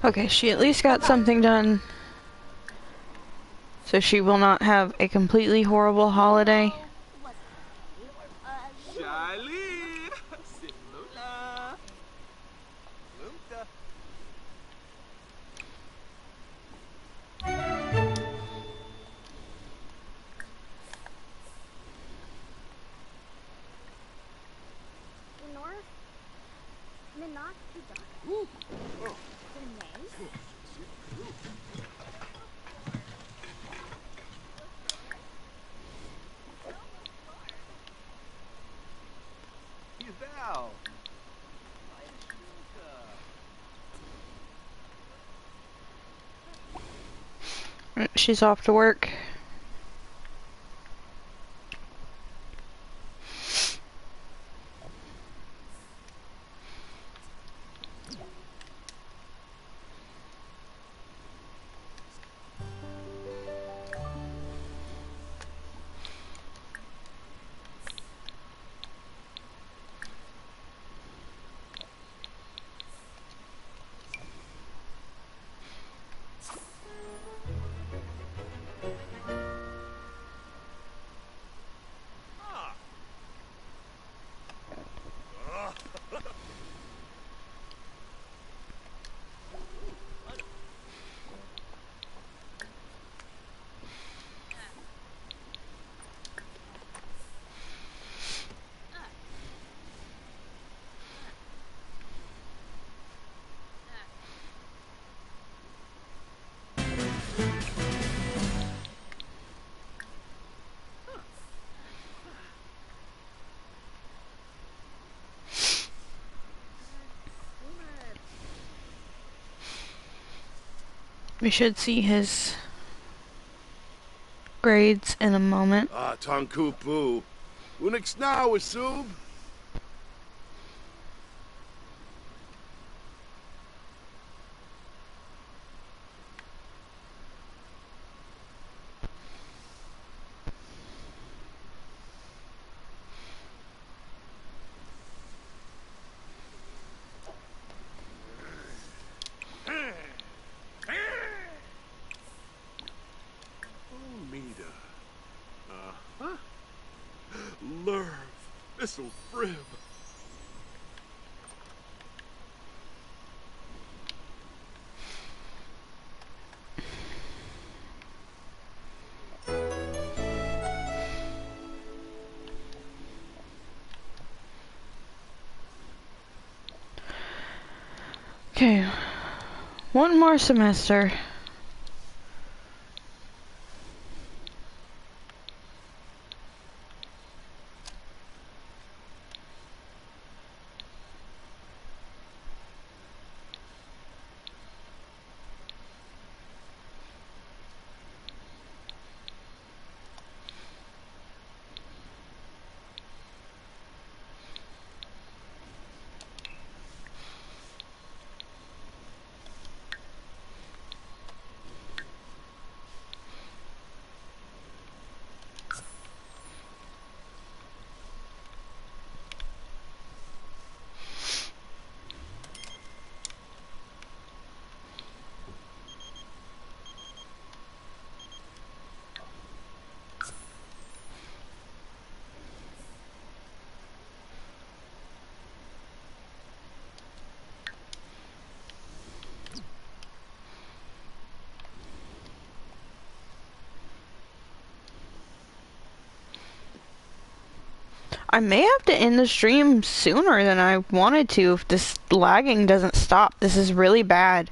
Okay, she at least got something done. So she will not have a completely horrible holiday. Charlie! Simula! Lumta! North? Minot Hidon. You thou! She's off to work. We should see his grades in a moment. Ah, Tonkupu. Unix now, Asub. Lurv, this'll frib. Okay, one more semester. I may have to end the stream sooner than I wanted to if this lagging doesn't stop. This is really bad.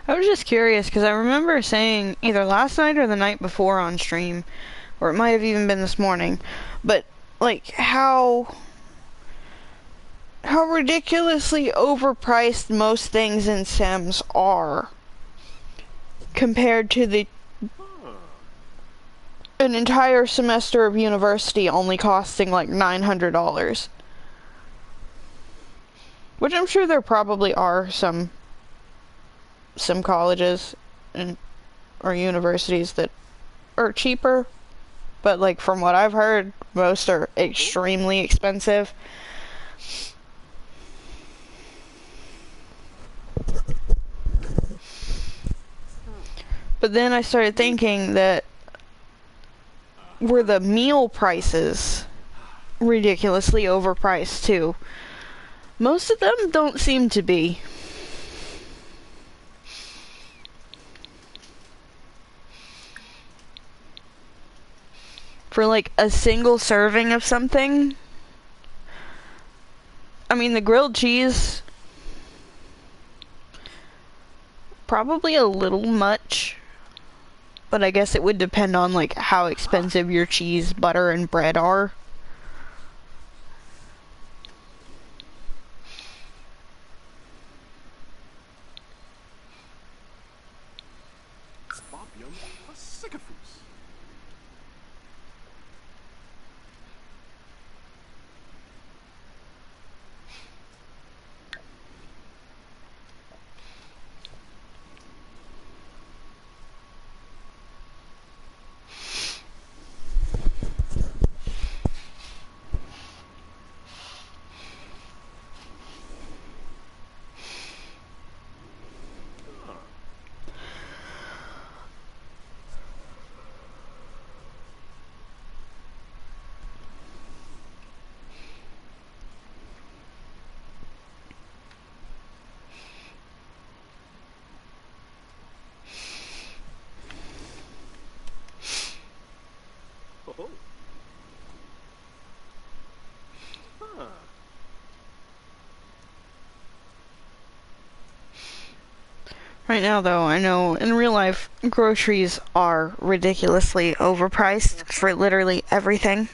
I was just curious because I remember saying either last night or the night before on stream, or it might have even been this morning, but like how ridiculously overpriced most things in Sims are compared to an entire semester of university only costing like $900. Which I'm sure there probably are some colleges or universities that are cheaper, but like from what I've heard, most are extremely expensive. But then I started thinking that were the meal prices ridiculously overpriced too? Most of them don't seem to be. For like a single serving of something, I mean the grilled cheese, probably a little much, but I guess it would depend on like how expensive your cheese, butter, and bread are. Spopium Pacificus. Oh. Huh. Right now, though, I know in real life, groceries are ridiculously overpriced for literally everything.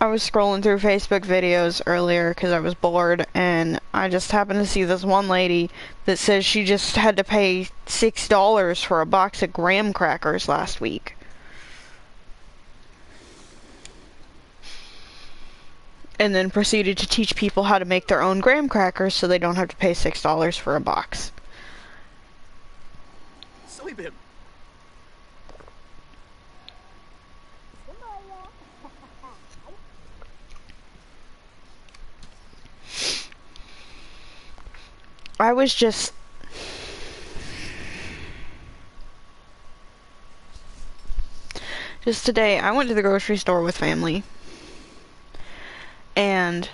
I was scrolling through Facebook videos earlier because I was bored, and I just happened to see this one lady that says she just had to pay $6 for a box of graham crackers last week. And then proceeded to teach people how to make their own graham crackers so they don't have to pay $6 for a box. Silly bim. I was just today, I went to the grocery store with family. And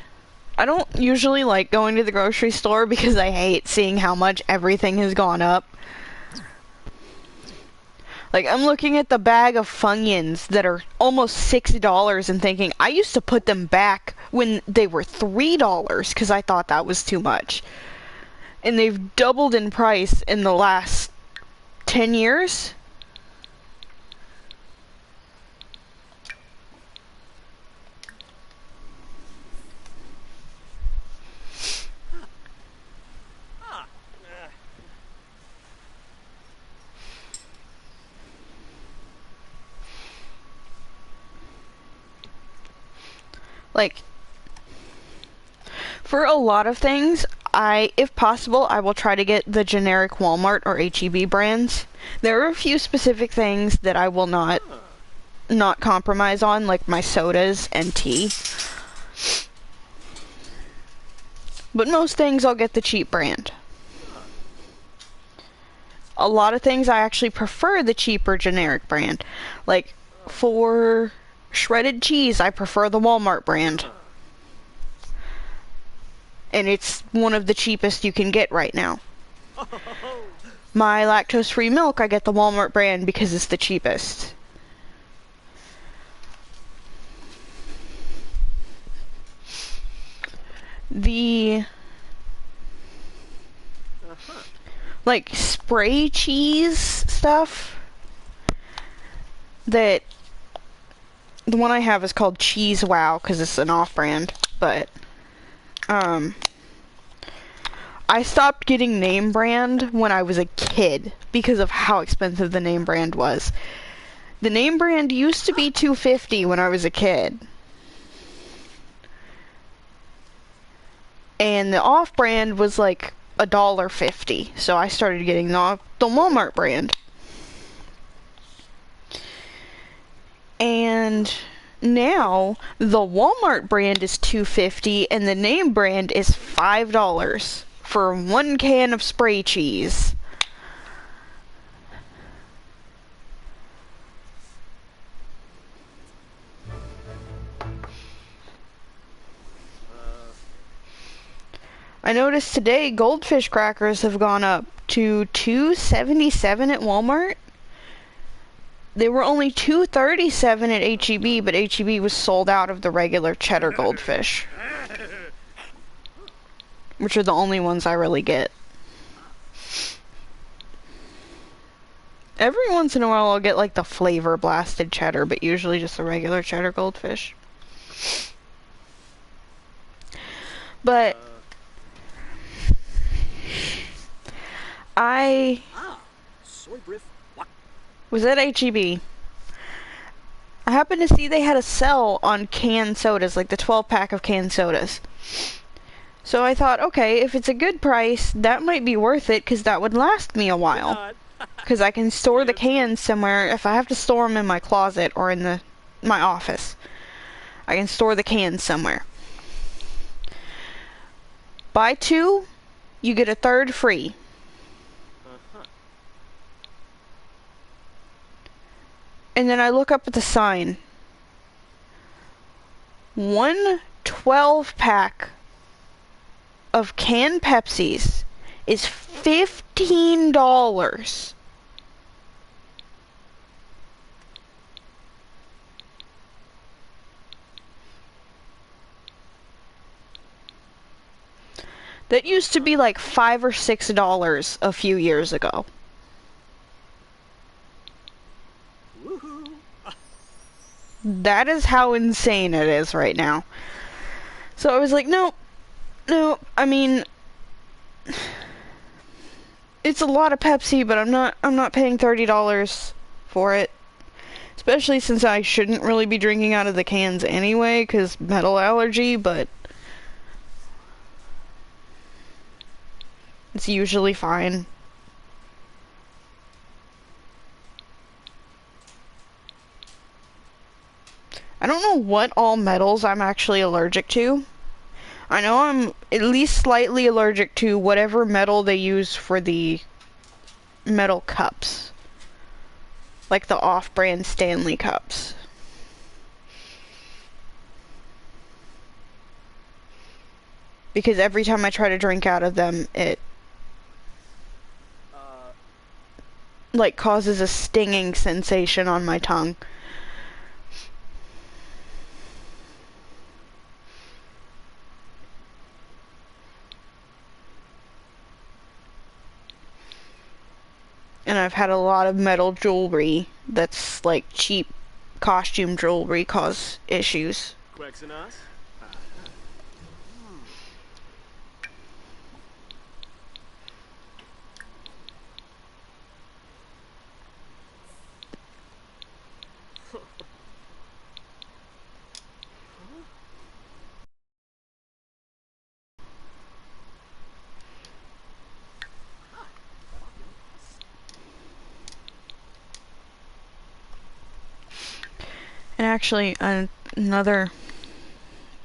I don't usually like going to the grocery store because I hate seeing how much everything has gone up. Like, I'm looking at the bag of Funyuns that are almost $6 and thinking, I used to put them back when they were $3 because I thought that was too much. And they've doubled in price in the last 10 years. Like, for a lot of things, if possible, I will try to get the generic Walmart or H-E-B brands. There are a few specific things that I will not compromise on, like my sodas and tea. But most things I'll get the cheap brand. A lot of things I actually prefer the cheaper generic brand. Like, for shredded cheese, I prefer the Walmart brand. And it's one of the cheapest you can get right now. My lactose-free milk, I get the Walmart brand because it's the cheapest. Like, spray cheese stuff, that the one I have is called Cheese Wow because it's an off-brand, but I stopped getting name brand when I was a kid because of how expensive the name brand was. The name brand used to be $2.50 when I was a kid. And the off-brand was like $1.50, so I started getting the Walmart brand. And now the Walmart brand is $2.50 and the name brand is $5 for 1 can of spray cheese. I noticed today goldfish crackers have gone up to $2.77 at Walmart. They were only $2.37 at H-E-B, but H-E-B was sold out of the regular cheddar goldfish, which are the only ones I really get. Every once in a while I'll get like the flavor blasted cheddar, but usually just the regular cheddar goldfish. But I was at H-E-B. I happened to see they had a sale on canned sodas, like the 12-pack of canned sodas. So I thought, okay, if it's a good price, that might be worth it, because that would last me a while. Because I can store the cans somewhere. If I have to store them in my closet or in my office, I can store the cans somewhere. Buy 2, you get a 3rd free. And then I look up at the sign. 1 12-pack of canned Pepsis is $15. That used to be like $5 or $6 a few years ago. That is how insane it is right now. So I was like, no, I mean, it's a lot of Pepsi, but I'm not paying $30 for it. Especially since I shouldn't really be drinking out of the cans anyway, because metal allergy, but it's usually fine. I don't know what all metals I'm actually allergic to. I know I'm at least slightly allergic to whatever metal they use for the metal cups. Like the off-brand Stanley cups. Because every time I try to drink out of them, it like causes a stinging sensation on my tongue. And I've had a lot of metal jewelry that's like cheap costume jewelry cause issues. Quexenos? actually another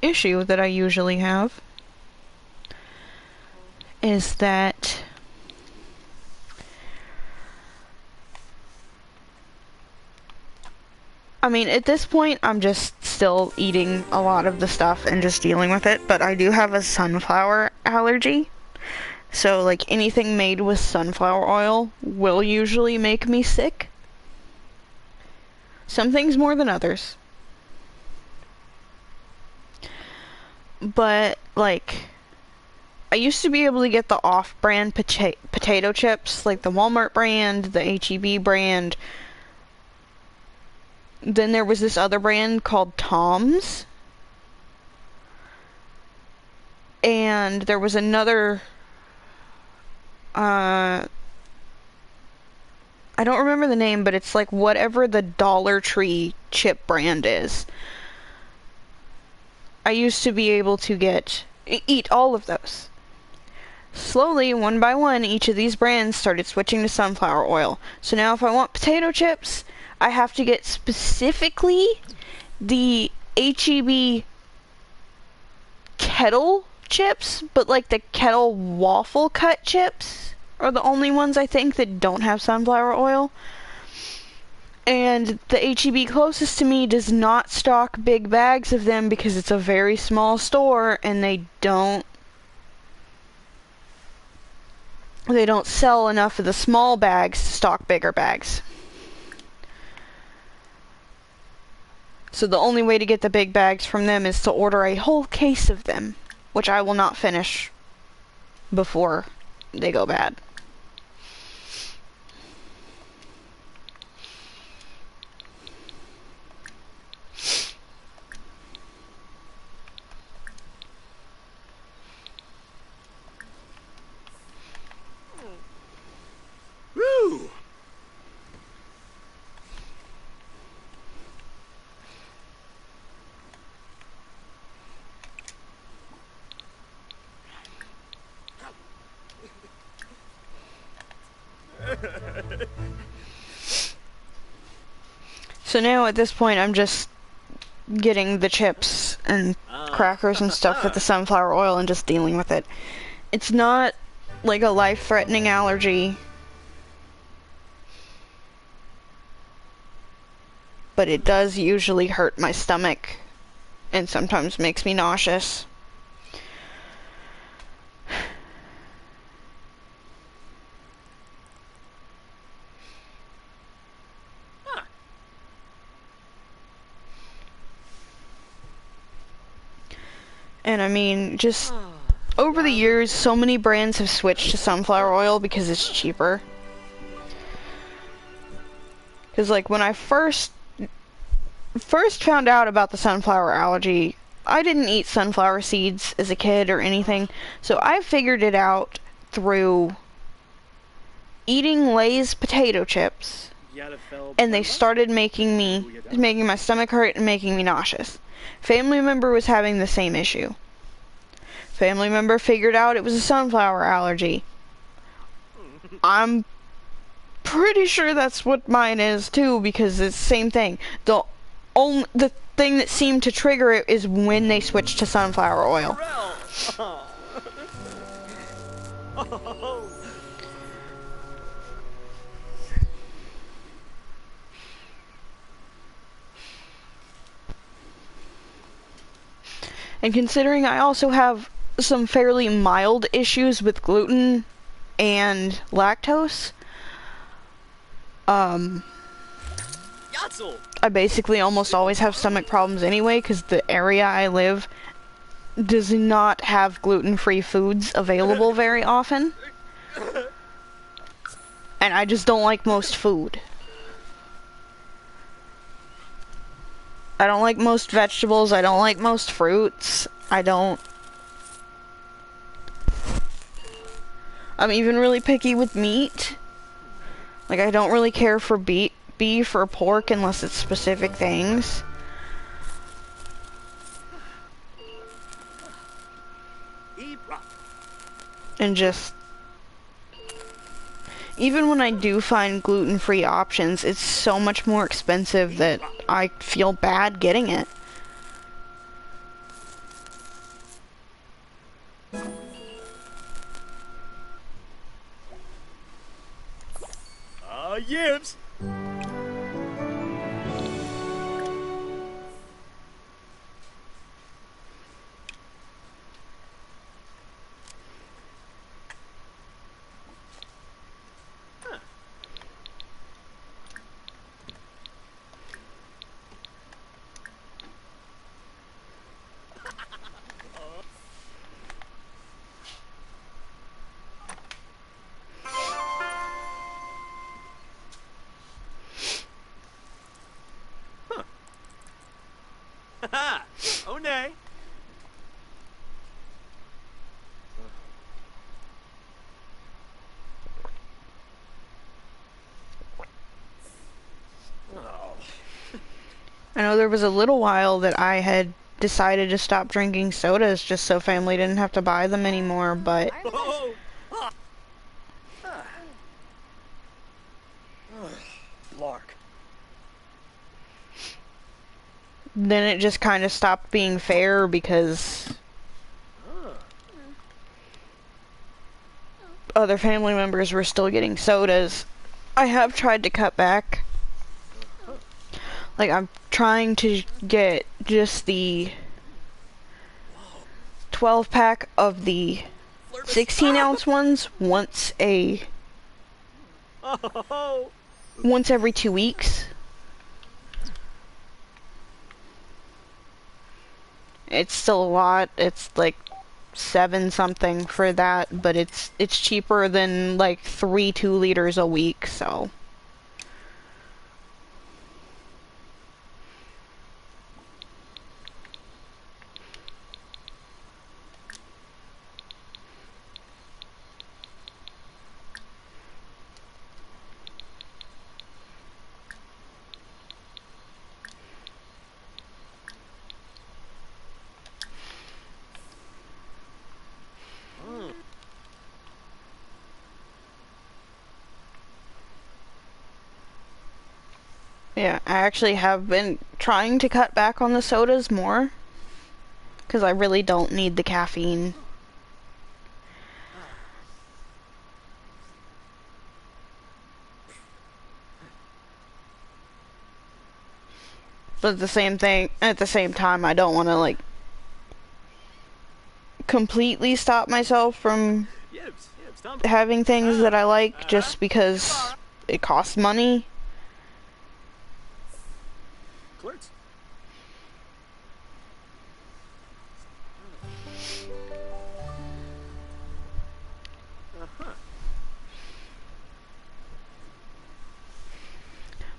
issue that I usually have is that I mean, at this point, I'm just still eating a lot of the stuff and just dealing with it, but I do have a sunflower allergy. So, like, anything made with sunflower oil will usually make me sick. Some things more than others. But, like, I used to be able to get the off-brand potato chips, like the Walmart brand, the H-E-B brand. Then there was this other brand called Tom's. And there was another... I don't remember the name, but it's like whatever the Dollar Tree chip brand is. I used to be able to eat all of those. Slowly, one by one, each of these brands started switching to sunflower oil. So now if I want potato chips, I have to get specifically the H-E-B kettle chips, but like the kettle waffle cut chips are the only ones I think that don't have sunflower oil. And the H-E-B closest to me does not stock big bags of them because it's a very small store and they don't sell enough of the small bags to stock bigger bags. So the only way to get the big bags from them is to order a whole case of them, which I will not finish before they go bad. Woo! So now at this point I'm just getting the chips and crackers and stuff with the sunflower oil and just dealing with it. It's not like a life-threatening allergy, but it does usually hurt my stomach and sometimes makes me nauseous. And I mean, just over the years, so many brands have switched to sunflower oil because it's cheaper. Because, like, when I first found out about the sunflower allergy, I didn't eat sunflower seeds as a kid or anything, so I figured it out through eating Lay's potato chips, and they started making my stomach hurt and making me nauseous. Family member was having the same issue. Family member figured out it was a sunflower allergy. I'm pretty sure that's what mine is too, because it's the same thing. The thing that seemed to trigger it is when they switched to sunflower oil. And considering I also have some fairly mild issues with gluten and lactose, I basically almost always have stomach problems anyway, because the area I live does not have gluten-free foods available very often. And I just don't like most food. I don't like most vegetables, I don't like most fruits, I'm even really picky with meat. Like, I don't really care for beef or pork unless it's specific things. And just... Even when I do find gluten-free options, it's so much more expensive that I feel bad getting it. Yibs! Haha! Oh, nay! Oh. I know there was a little while that I had decided to stop drinking sodas just so family didn't have to buy them anymore, but Oh! Lark. then it just kind of stopped being fair because other family members were still getting sodas. I have tried to cut back. Like, I'm trying to get just the 12 pack of the 16 ounce ones once Oh! every 2 weeks. It's still a lot. It's like 7 something for that, but it's cheaper than like 3 2-liters a week, so. Yeah, I actually have been trying to cut back on the sodas more, because I really don't need the caffeine. But at the same time, I don't want to, like, completely stop myself from having things that I like just because it costs money. Clerks.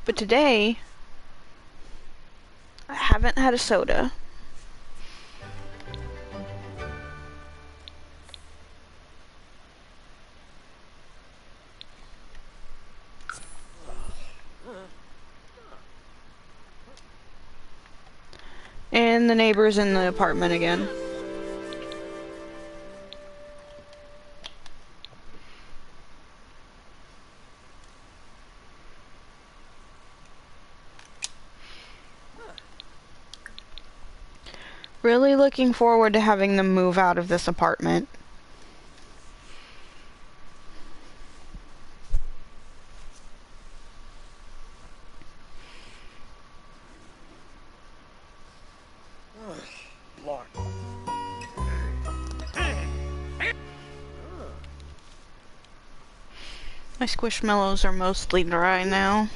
But today, I haven't had a soda. And the neighbors in the apartment again. Really looking forward to having them move out of this apartment. Lark. My squishmallows are mostly dry now.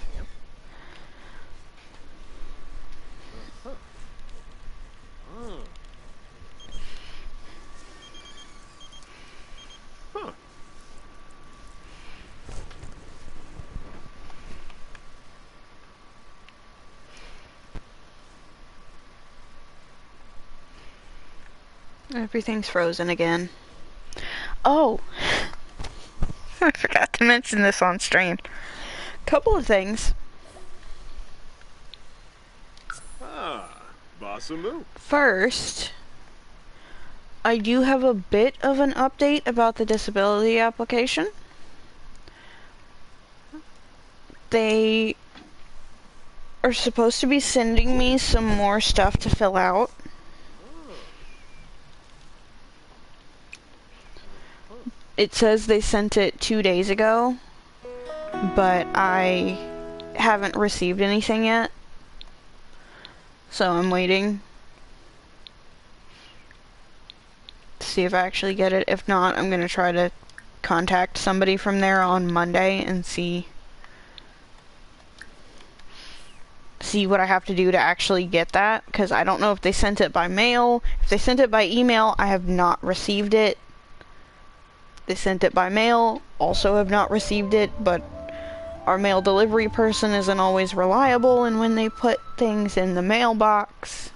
Everything's frozen again. Oh! I forgot to mention this on stream. Couple of things. Basamu. First, I do have a bit of an update about the disability application. They are supposed to be sending me some more stuff to fill out. It says they sent it 2 days ago, but I haven't received anything yet. So I'm waiting to see if I actually get it. If not, I'm gonna try to contact somebody from there on Monday and see what I have to do to actually get that, because I don't know if they sent it by mail. If they sent it by email, I have not received it. They sent it by mail, also have not received it, but our mail delivery person isn't always reliable, and when they put things in the mailbox,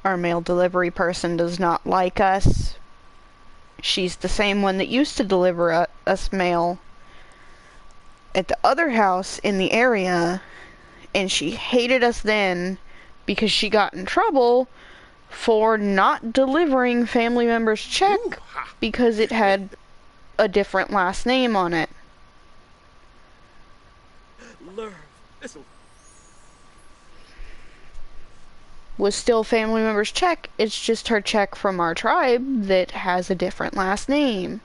our mail delivery person does not like us. She's the same one that used to deliver us mail at the other house in the area, and she hated us then because she got in trouble for not delivering family members' check because it had a different last name on it. Lurv, this'll... Was still family members' check, it's just her check from our tribe that has a different last name.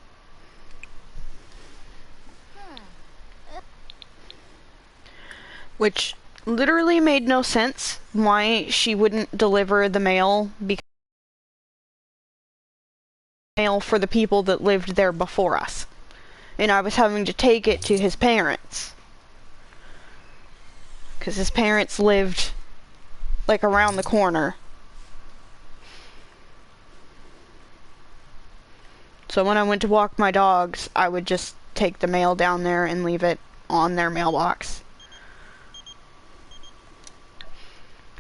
Which literally made no sense why she wouldn't deliver the mail, because mail for the people that lived there before us. And I was having to take it to his parents, because his parents lived like around the corner. So when I went to walk my dogs, I would just take the mail down there and leave it on their mailbox.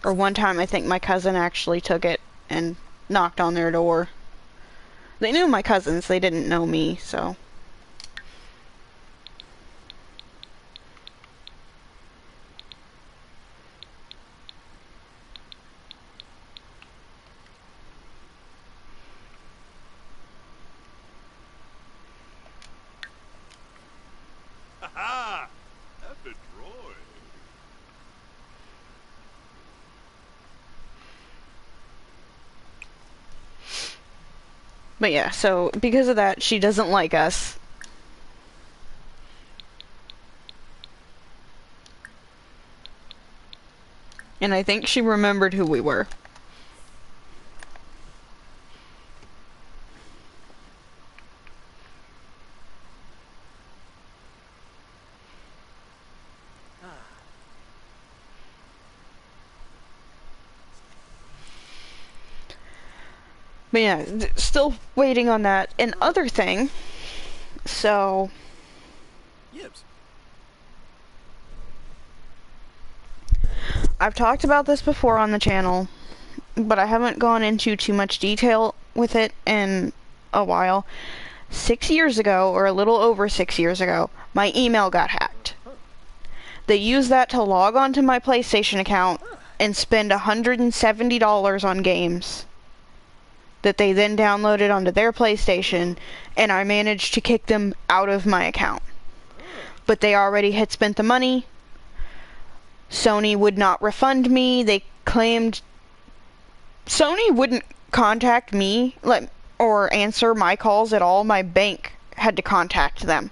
Or one time, I think my cousin actually took it and knocked on their door. They knew my cousins, they didn't know me, so. Ha! That's a droid. But yeah, so because of that, she doesn't like us. And I think she remembered who we were. But yeah, still waiting on that. And other thing, so Yibs. I've talked about this before on the channel, but I haven't gone into too much detail with it in a while. 6 years ago, or a little over 6 years ago, my email got hacked. They used that to log onto my PlayStation account and spend $170 on games that they then downloaded onto their PlayStation, and I managed to kick them out of my account. But they already had spent the money. Sony would not refund me. They claimed Sony wouldn't contact me or answer my calls at all. My bank had to contact them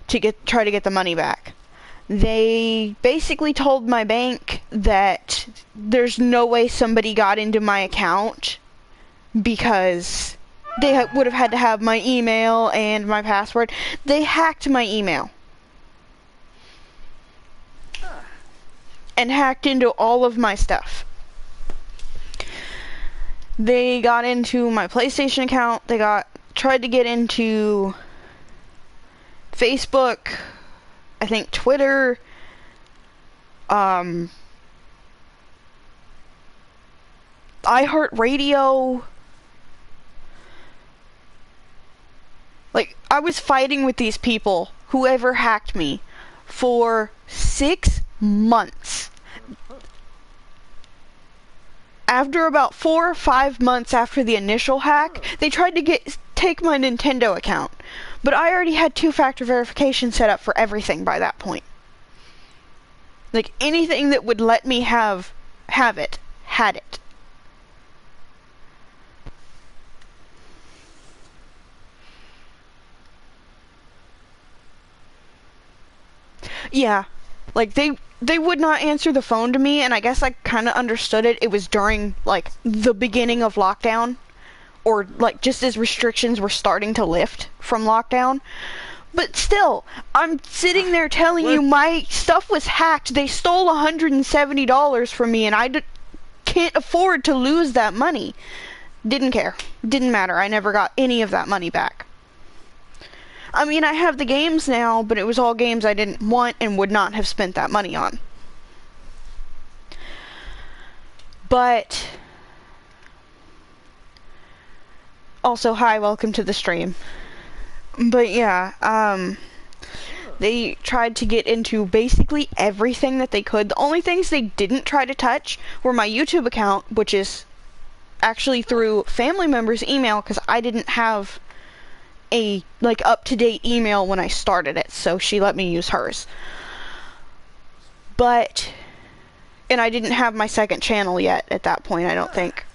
to try to get the money back. They basically told my bank that there's no way somebody got into my account, because they would have had to have my email and my password. They hacked my email and hacked into all of my stuff. They got into my PlayStation account. They tried to get into Facebook, I think Twitter, iHeartRadio. Like, I was fighting with these people, whoever hacked me, for 6 months. After about 4 or 5 months after the initial hack, they tried to take my Nintendo account. But I already had two-factor verification set up for everything by that point. Like, anything that would let me have it, had it. Yeah, like, they would not answer the phone to me, and I guess I kind of understood it. It was during, like, the beginning of lockdown, or, like, just as restrictions were starting to lift from lockdown. But still, I'm sitting there telling you my stuff was hacked. They stole $170 from me, and I can't afford to lose that money. Didn't care. Didn't matter. I never got any of that money back. I mean, I have the games now, but it was all games I didn't want and would not have spent that money on. But also, hi, welcome to the stream. But yeah, they tried to get into basically everything that they could. The only things they didn't try to touch were my YouTube account, which is actually through family members' email, because I didn't have a, like, up-to-date email when I started it, so she let me use hers. But, and I didn't have my second channel yet at that point, I don't think.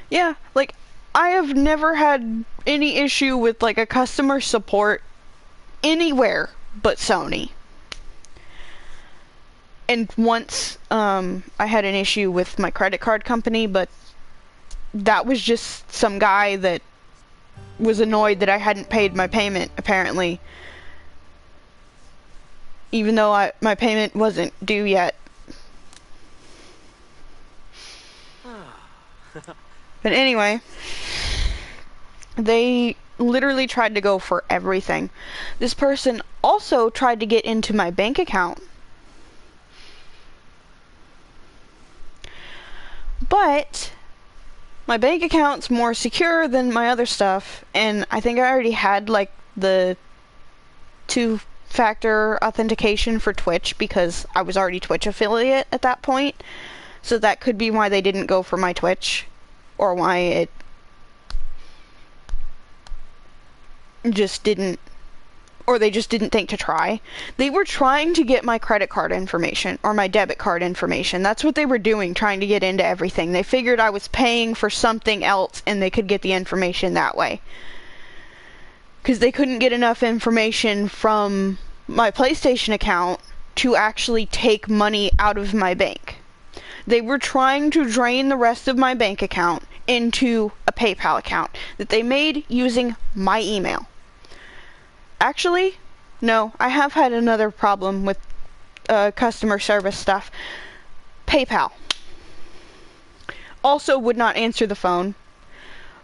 Yeah, like, I have never had any issue with, like, a customer support anywhere but Sony. And once, I had an issue with my credit card company, but that was just some guy that was annoyed that I hadn't paid my payment, apparently. Even though my payment wasn't due yet. But anyway, they literally tried to go for everything. This person also tried to get into my bank account. But my bank account's more secure than my other stuff, and I think I already had, like, the two-factor authentication for Twitch because I was already Twitch affiliate at that point. So that could be why they didn't go for my Twitch, or why it just didn't, or they just didn't think to try. They were trying to get my credit card information, or my debit card information. That's what they were doing, trying to get into everything. They figured I was paying for something else, and they could get the information that way. Because they couldn't get enough information from my PlayStation account to actually take money out of my bank. They were trying to drain the rest of my bank account into a PayPal account that they made using my email. Actually, no, I have had another problem with customer service stuff. PayPal also would not answer the phone,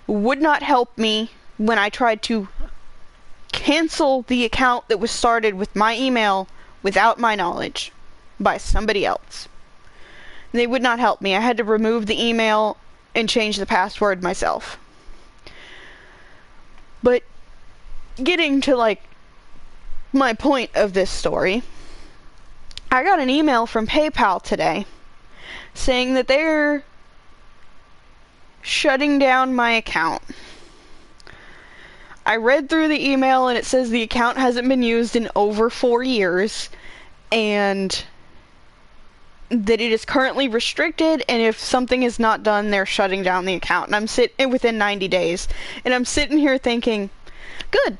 would not help me when I tried to cancel the account that was started with my email without my knowledge by somebody else. They would not help me. I had to remove the email and change the password myself. But getting to, like, my point of this story, I got an email from PayPal today saying that they're shutting down my account. I read through the email and it says the account hasn't been used in over 4 years and that it is currently restricted, and if something is not done, they're shutting down the account. And I'm sitting within 90 days, and I'm sitting here thinking, good,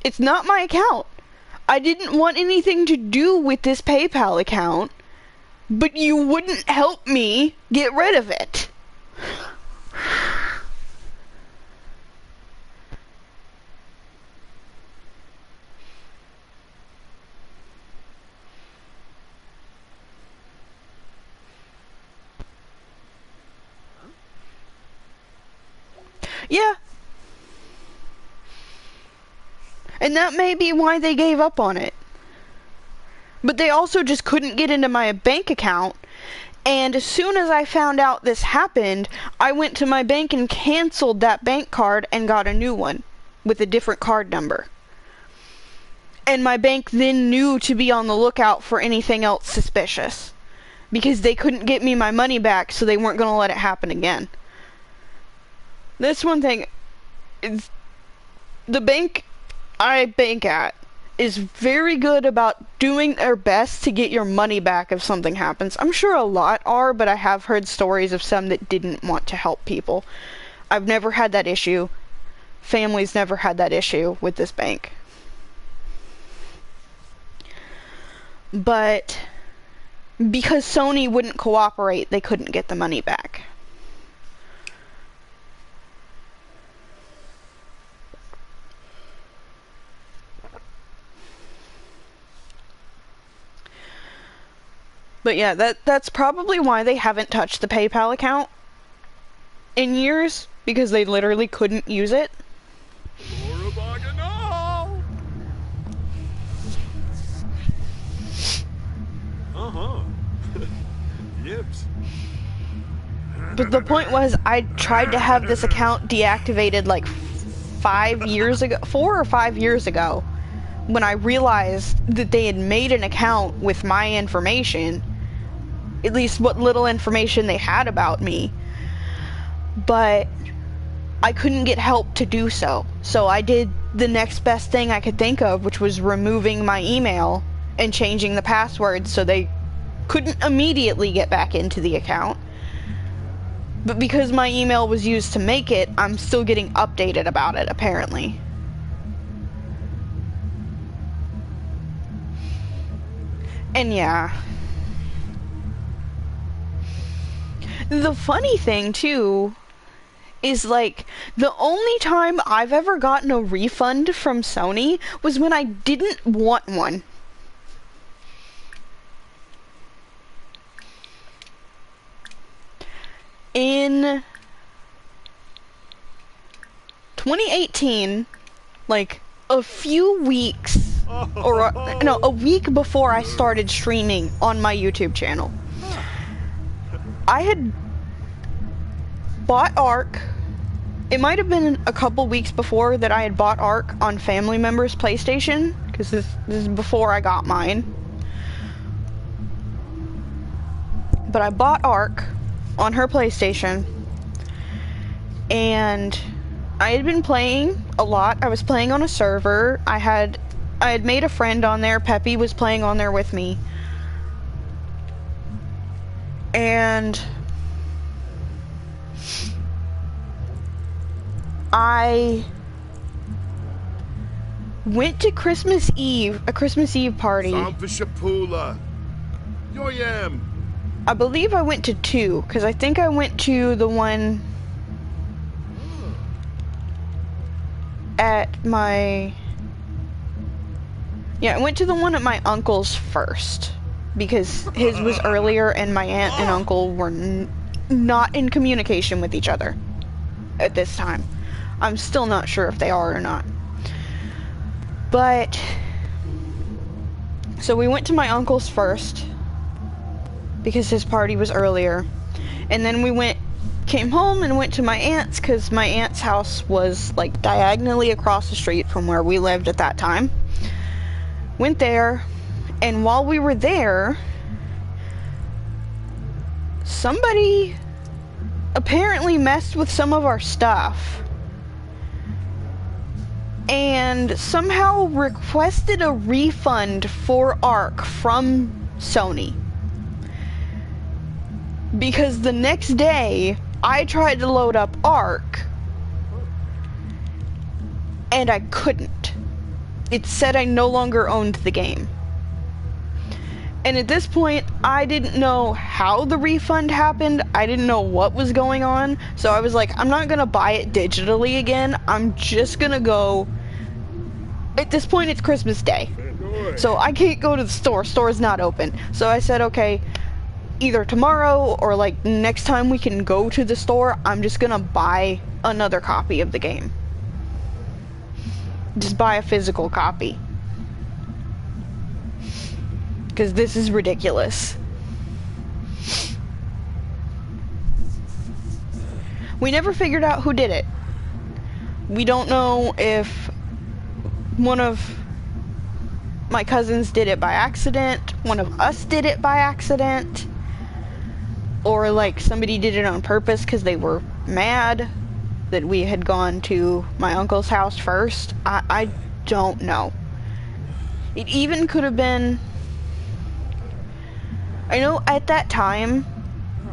it's not my account. I didn't want anything to do with this PayPal account, but you wouldn't help me get rid of it. Yeah. And that may be why they gave up on it. But they also just couldn't get into my bank account. And as soon as I found out this happened, I went to my bank and canceled that bank card and got a new one with a different card number. And my bank then knew to be on the lookout for anything else suspicious. because they couldn't get me my money back, so they weren't going to let it happen again. That's one thing. It's, the bank I bank at is very good about doing their best to get your money back if something happens. I'm sure a lot are, but I have heard stories of some that didn't want to help people. I've never had that issue. Family's never had that issue with this bank. But because Sony wouldn't cooperate, they couldn't get the money back. But yeah, that's probably why they haven't touched the PayPal account in years, because they literally couldn't use it. Yips. But the point was, I tried to have this account deactivated like 4 or 5 years ago, when I realized that they had made an account with my information, at least what little information they had about me, but I couldn't get help to do so. So I did the next best thing I could think of, which was removing my email and changing the password so they couldn't immediately get back into the account. But because my email was used to make it, I'm still getting updated about it, apparently. And yeah. The funny thing, too, is like, the only time I've ever gotten a refund from Sony was when I didn't want one. In 2018, like a few weeks, or no, a week before I started streaming on my YouTube channel, I had bought Ark. It might have been a couple weeks before that I had bought Ark on family members' PlayStation, because this is before I got mine. But I bought Ark on her PlayStation, and I had been playing a lot. I was playing on a server. I had made a friend on there. Peppy was playing on there with me. And I went to a Christmas Eve party. I believe I went to 2, because I think I went to the one at my... Yeah, I went to the one at my uncle's first, because his was earlier and my aunt and uncle were not in communication with each other at this time. I'm still not sure if they are or not. But, so we went to my uncle's first, because his party was earlier, and then we came home and went to my aunt's, because my aunt's house was like diagonally across the street from where we lived at that time. Went there, and while we were there, somebody apparently messed with some of our stuff and somehow requested a refund for Ark from Sony. Because the next day, I tried to load up Ark, and I couldn't. It said I no longer owned the game. And at this point, I didn't know how the refund happened. I didn't know what was going on. So I was like, I'm not gonna buy it digitally again. I'm just gonna go... At this point, it's Christmas Day. So I can't go to the store. Store's not open. So I said, okay, either tomorrow or like next time we can go to the store, I'm just gonna buy another copy of the game. Just buy a physical copy. Because this is ridiculous. We never figured out who did it. We don't know if one of my cousins did it by accident, one of us did it by accident. or like somebody did it on purpose because they were mad that we had gone to my uncle's house first. I don't know. It even could have been... I know at that time,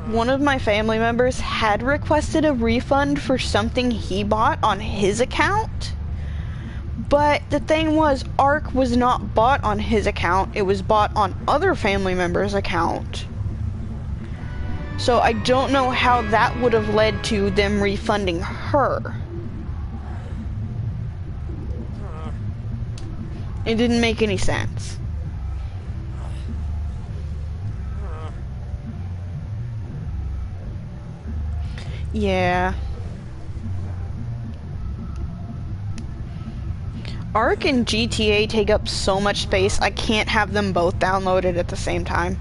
one of my family members had requested a refund for something he bought on his account. But the thing was, Ark was not bought on his account. It was bought on other family members' account. So I don't know how that would have led to them refunding her. It didn't make any sense. Yeah. Ark and GTA take up so much space, I can't have them both downloaded at the same time.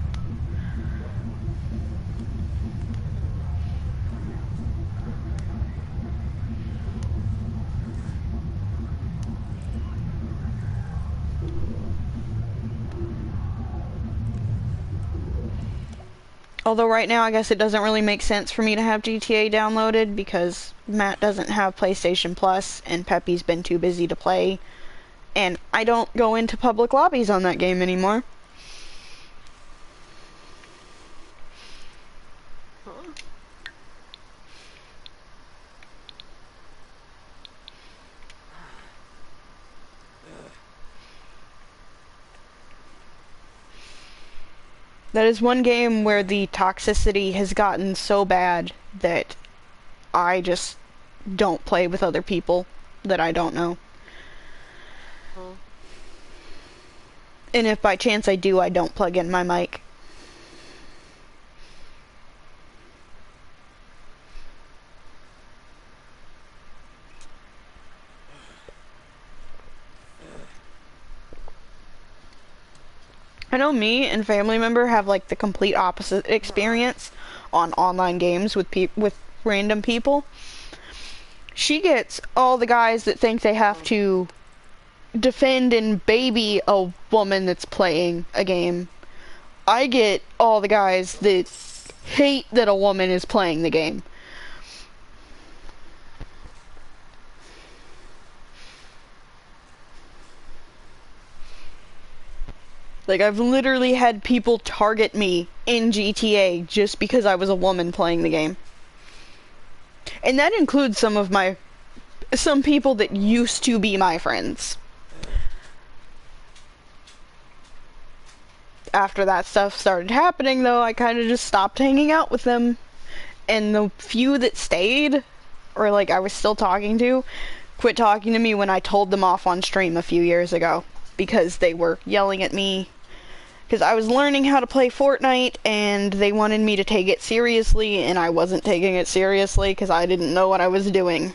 Although right now I guess it doesn't really make sense for me to have GTA downloaded because Matt doesn't have PlayStation Plus and Peppy's been too busy to play. And I don't go into public lobbies on that game anymore. That is one game where the toxicity has gotten so bad that I just don't play with other people that I don't know. And if by chance I do, I don't plug in my mic. I know me and family member have like the complete opposite experience on online games with random people. She gets all the guys that think they have to defend and baby a woman that's playing a game. I get all the guys that hate that a woman is playing the game. Like, I've literally had people target me in GTA just because I was a woman playing the game. And that includes some people that used to be my friends. After that stuff started happening, though, I kind of just stopped hanging out with them. And the few that stayed, or like I was still talking to, quit talking to me when I told them off on stream a few years ago. Because they were yelling at me. Because I was learning how to play Fortnite, and they wanted me to take it seriously, and I wasn't taking it seriously because I didn't know what I was doing.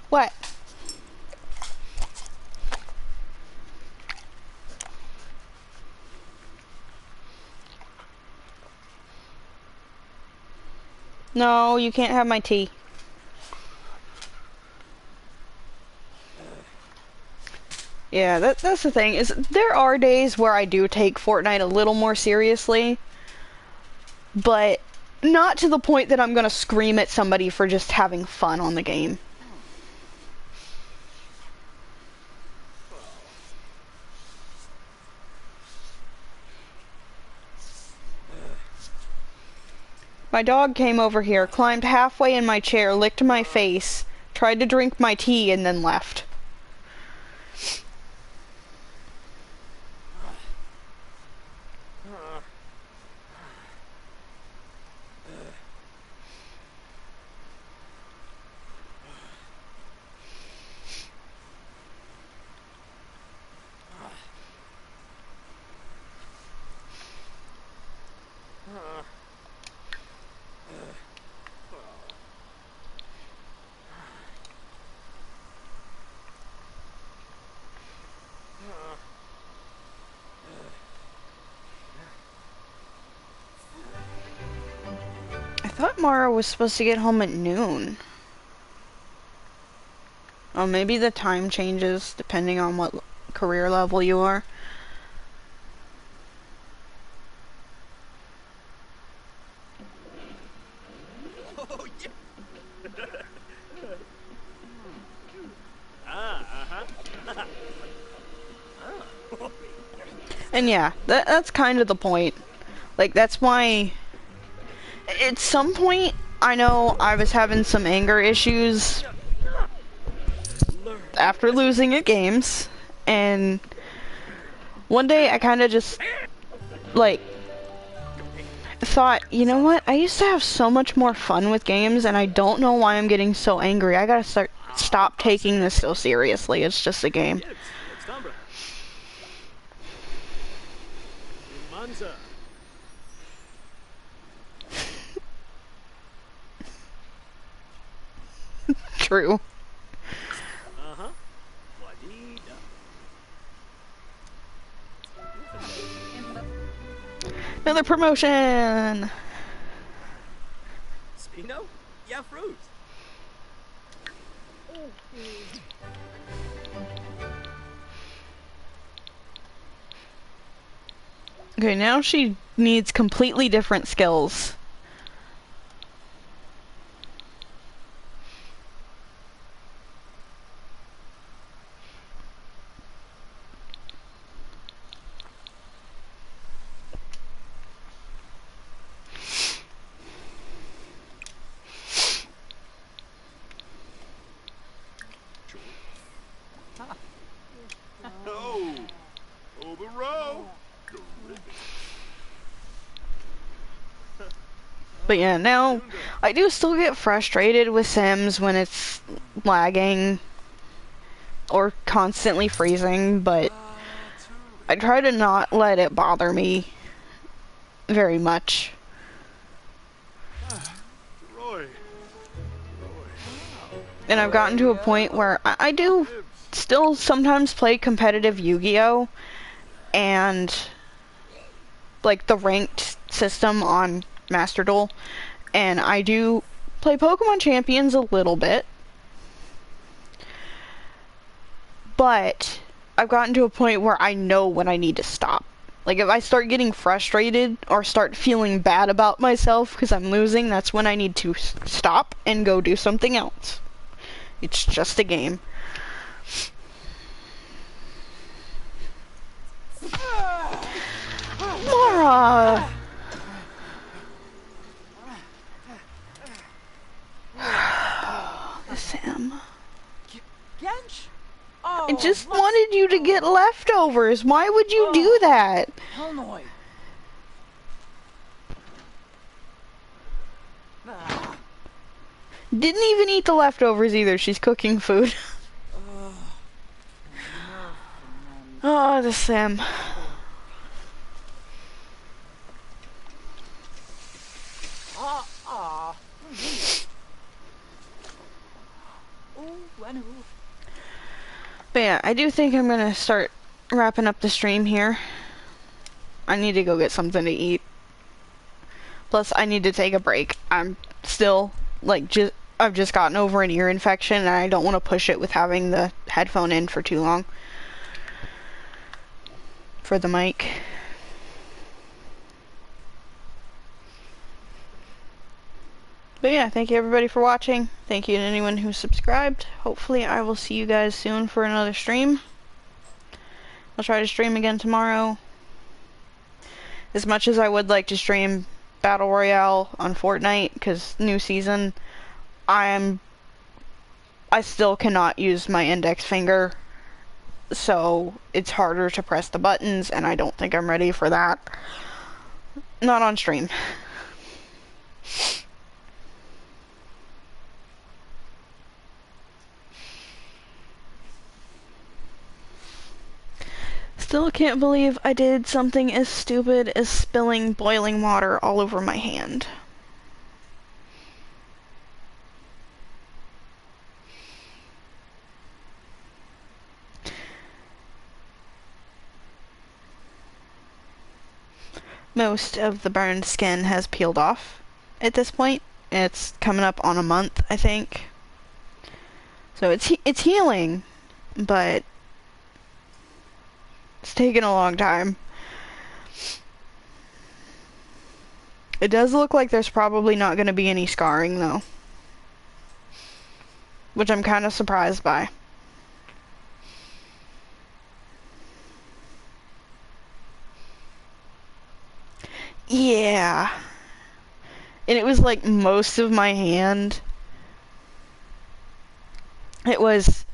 What? No, you can't have my tea. Yeah, that's the thing, is there are days where I do take Fortnite a little more seriously, but not to the point that I'm gonna scream at somebody for just having fun on the game. My dog came over here, climbed halfway in my chair, licked my face, tried to drink my tea, and then left. thought Mara was supposed to get home at noon. Oh, maybe the time changes depending on what career level you are. Oh, yeah. uh-huh. And yeah, that's kind of the point. Like, that's why... At some point, I know I was having some anger issues after losing at games, and one day I kind of just, like, thought, you know what, I used to have so much more fun with games, and I don't know why I'm getting so angry. I gotta stop taking this so seriously. It's just a game. True. Uh-huh. Another promotion! Spino? Yeah, fruit. Okay, now she needs completely different skills. Oh, over row. But yeah, now I do still get frustrated with Sims when it's lagging or constantly freezing, but I try to not let it bother me very much. Roy. And I've gotten to a point where I do still sometimes play competitive Yu-Gi-Oh! And like the ranked system on Master Duel, and I do play Pokemon Champions a little bit, but I've gotten to a point where I know when I need to stop. Like, if I start getting frustrated or start feeling bad about myself because I'm losing, that's when I need to stop and go do something else. It's just a game. Laura! Sam. Gench? I just wanted you to get leftovers. Why would you do that? Hellnoy. Didn't even eat the leftovers either. She's cooking food. Oh, the Sam. But yeah, I do think I'm gonna start wrapping up the stream here. I need to go get something to eat. Plus, I need to take a break. I'm still, like, I've just gotten over an ear infection, and I don't want to push it with having the headphone in for too long. For the mic. But yeah, thank you everybody for watching. Thank you to anyone who subscribed. Hopefully I will see you guys soon for another stream. I'll try to stream again tomorrow. As much as I would like to stream Battle Royale on Fortnite, because new season, I still cannot use my index finger. So it's harder to press the buttons, and I don't think I'm ready for that. Not on stream. Still can't believe I did something as stupid as spilling boiling water all over my hand. Most of the burned skin has peeled off at this point. It's coming up on a month, I think. So it's healing, but it's taken a long time. It does look like there's probably not going to be any scarring, though. Which I'm kind of surprised by. Yeah. And it was like most of my hand. It was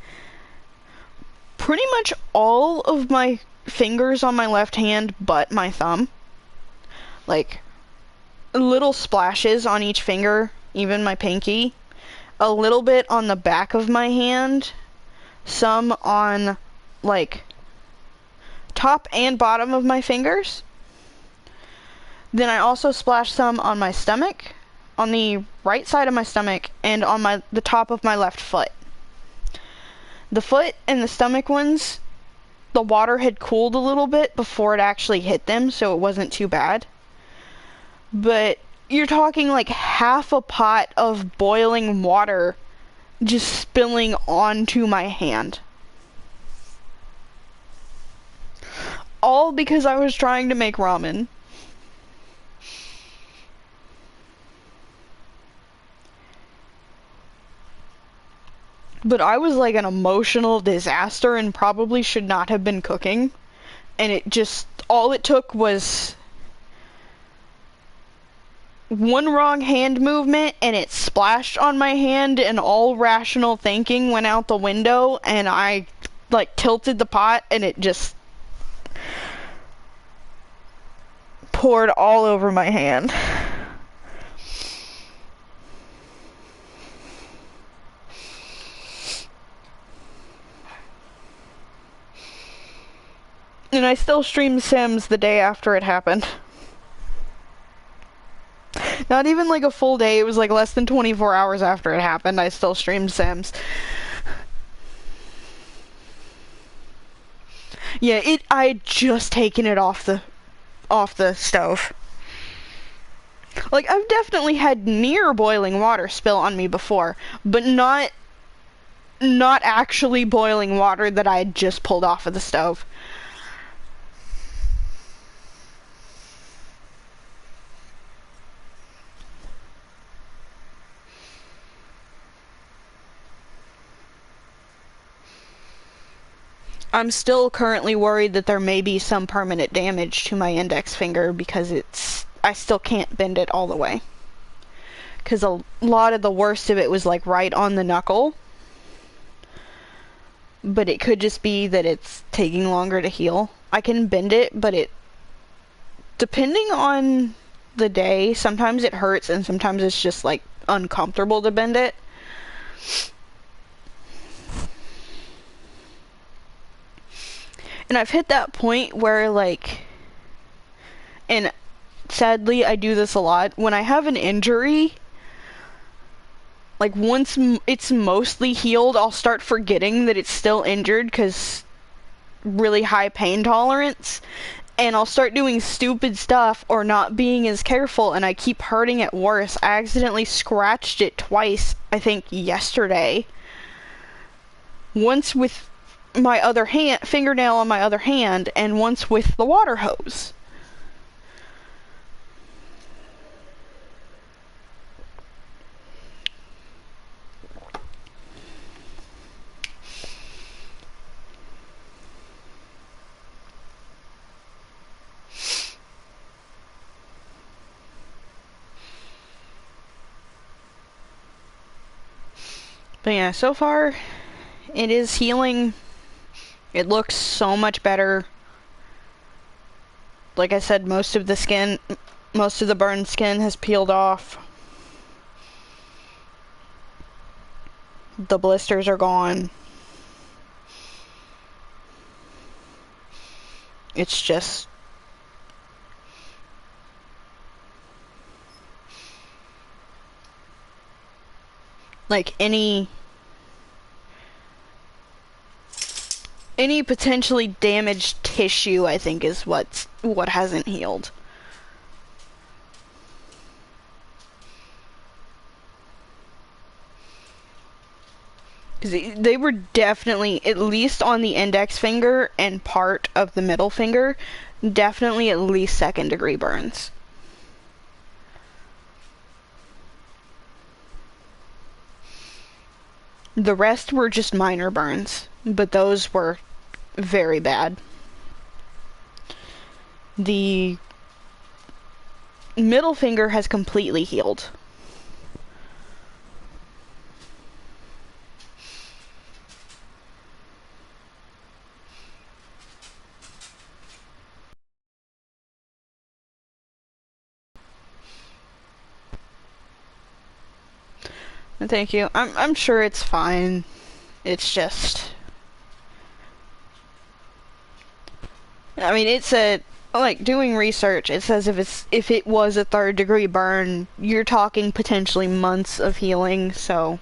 pretty much all of my fingers on my left hand but my thumb. Like, little splashes on each finger, even my pinky. A little bit on the back of my hand. Some on, like, top and bottom of my fingers. Then I also splashed some on my stomach, on the right side of my stomach, and on the top of my left foot. The foot and the stomach ones, the water had cooled a little bit before it actually hit them, so it wasn't too bad. But you're talking like half a pot of boiling water just spilling onto my hand. All because I was trying to make ramen. But I was like an emotional disaster and probably should not have been cooking. And it just, all it took was one wrong hand movement and it splashed on my hand and all rational thinking went out the window and I like tilted the pot and it just poured all over my hand. And I still streamed Sims the day after it happened. Not even like a full day, it was like less than 24 hours after it happened, I still streamed Sims. Yeah, I had just taken it off the stove. Like, I've definitely had near boiling water spill on me before, but not actually boiling water that I had just pulled off of the stove. I'm still currently worried that there may be some permanent damage to my index finger because I still can't bend it all the way. Because a lot of the worst of it was like right on the knuckle. But it could just be that it's taking longer to heal. I can bend it, but depending on the day, sometimes it hurts and sometimes it's just like uncomfortable to bend it. And I've hit that point where, like, and sadly I do this a lot, when I have an injury, like, once it's mostly healed, I'll start forgetting that it's still injured, because really high pain tolerance, and I'll start doing stupid stuff, or not being as careful, and I keep hurting it worse. I accidentally scratched it twice, I think, yesterday. Once with my other fingernail on my other hand, and once with the water hose. But yeah, so far it is healing. It looks so much better. Like I said, most of the burned skin has peeled off. The blisters are gone. It's just like any potentially damaged tissue, I think, is what hasn't healed. 'Cause they were definitely, at least on the index finger and part of the middle finger, definitely at least second-degree burns. The rest were just minor burns, but those were very bad. The middle finger has completely healed. Thank you. I'm sure it's fine. It's just, I mean, it's like doing research. It says if it was a third-degree burn, you're talking potentially months of healing. So,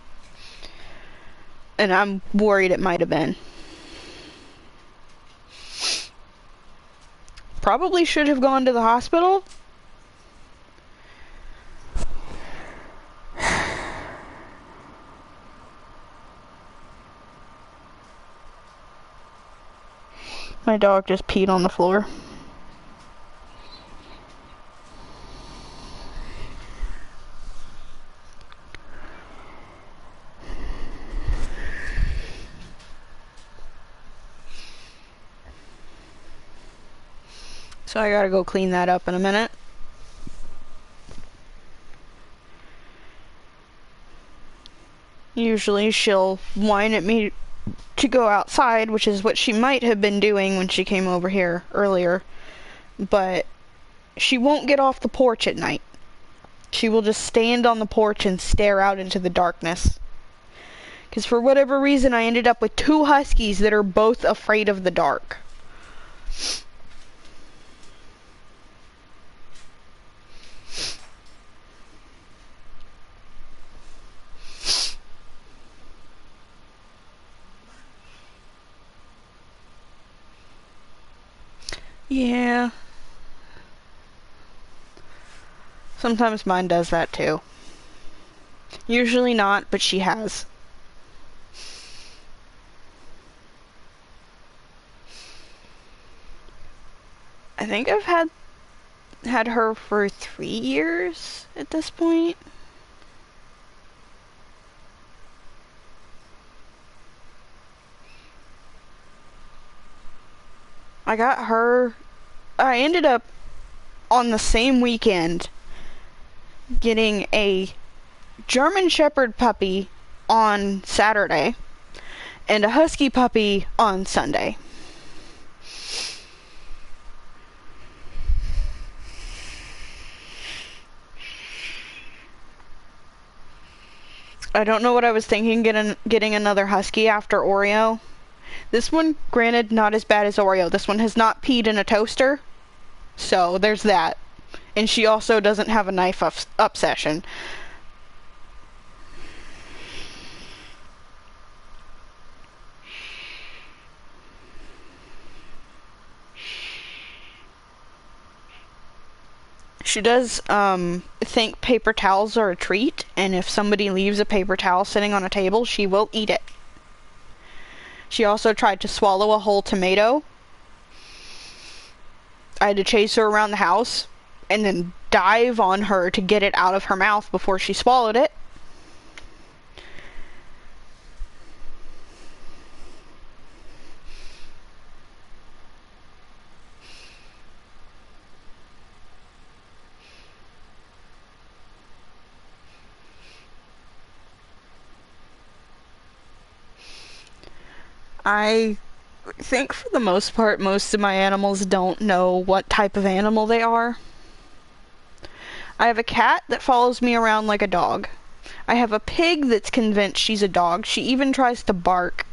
and I'm worried it might have been. Probably should have gone to the hospital. My dog just peed on the floor. So I gotta go clean that up in a minute. Usually she'll whine at me to go outside, which is what she might have been doing when she came over here earlier. But she won't get off the porch at night. She will just stand on the porch and stare out into the darkness. Because for whatever reason, I ended up with two huskies that are both afraid of the dark. Yeah. Sometimes mine does that too. Usually not, but she has. I think I've had her for 3 years at this point. I ended up on the same weekend getting a German Shepherd puppy on Saturday and a Husky puppy on Sunday. I don't know what I was thinking getting another Husky after Oreo. This one, granted, not as bad as Oreo. This one has not peed in a toaster, so there's that. And she also doesn't have a knife obsession. She does think paper towels are a treat, and if somebody leaves a paper towel sitting on a table, she will eat it. She also tried to swallow a whole tomato. I had to chase her around the house and then dive on her to get it out of her mouth before she swallowed it. I think for the most part, most of my animals don't know what type of animal they are. I have a cat that follows me around like a dog. I have a pig that's convinced she's a dog. She even tries to bark.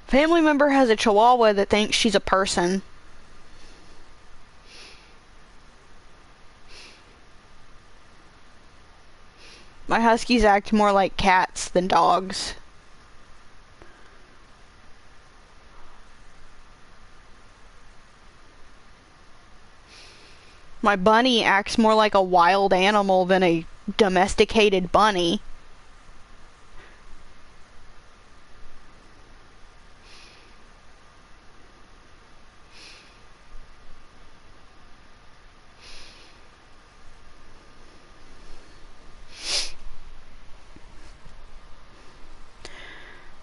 Family member has a chihuahua that thinks she's a person. My huskies act more like cats than dogs. My bunny acts more like a wild animal than a domesticated bunny.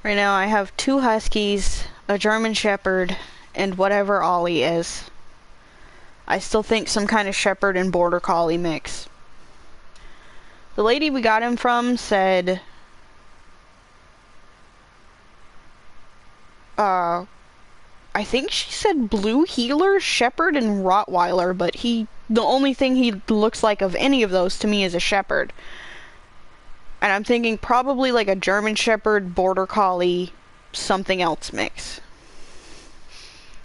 Right now I have 2 huskies, a German Shepherd, and whatever Ollie is. I still think some kind of Shepherd and Border Collie mix. The lady we got him from said, I think she said Blue Heeler, Shepherd, and Rottweiler, but the only thing he looks like of any of those to me is a Shepherd. And I'm thinking probably like a German Shepherd, Border Collie, something else mix.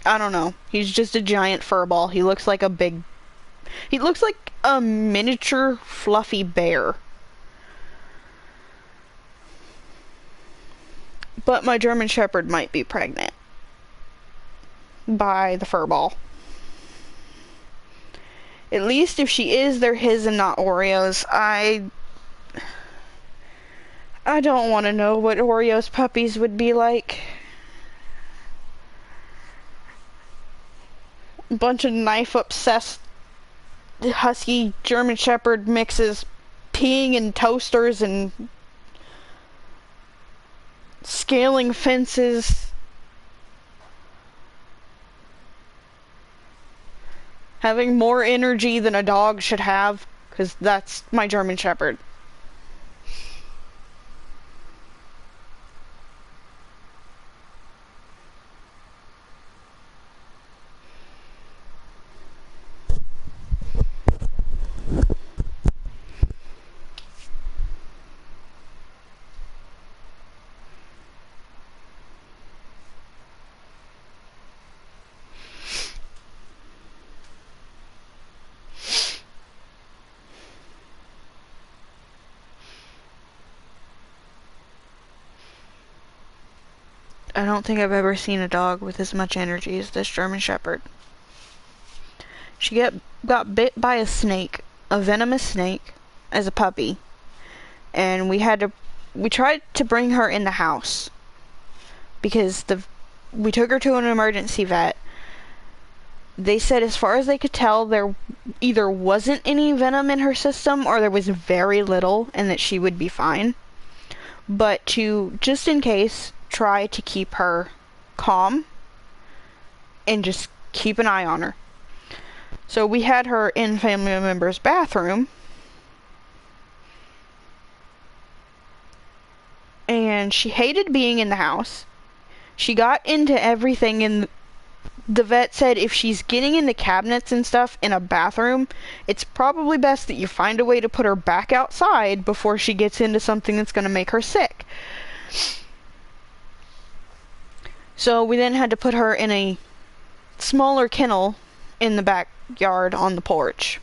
I don't know. He's just a giant furball. He looks like a miniature fluffy bear. But my German Shepherd might be pregnant by the furball. At least if she is, they're his and not Oreo's. I don't want to know what Oreo's puppies would be like. A bunch of knife-obsessed husky German Shepherd mixes peeing in toasters and scaling fences. Having more energy than a dog should have, because that's my German Shepherd. I don't think I've ever seen a dog with as much energy as this German Shepherd. She got bit by a snake, a venomous snake, as a puppy. And we tried to bring her in the house. Because we took her to an emergency vet. They said as far as they could tell, there either wasn't any venom in her system or there was very little and that she would be fine. But just in case, try to keep her calm and just keep an eye on her. So we had her in family member's bathroom, and she hated being in the house. She got into everything, and the vet said if she's getting into cabinets and stuff in a bathroom, it's probably best that you find a way to put her back outside before she gets into something that's going to make her sick. So we then had to put her in a smaller kennel in the backyard on the porch.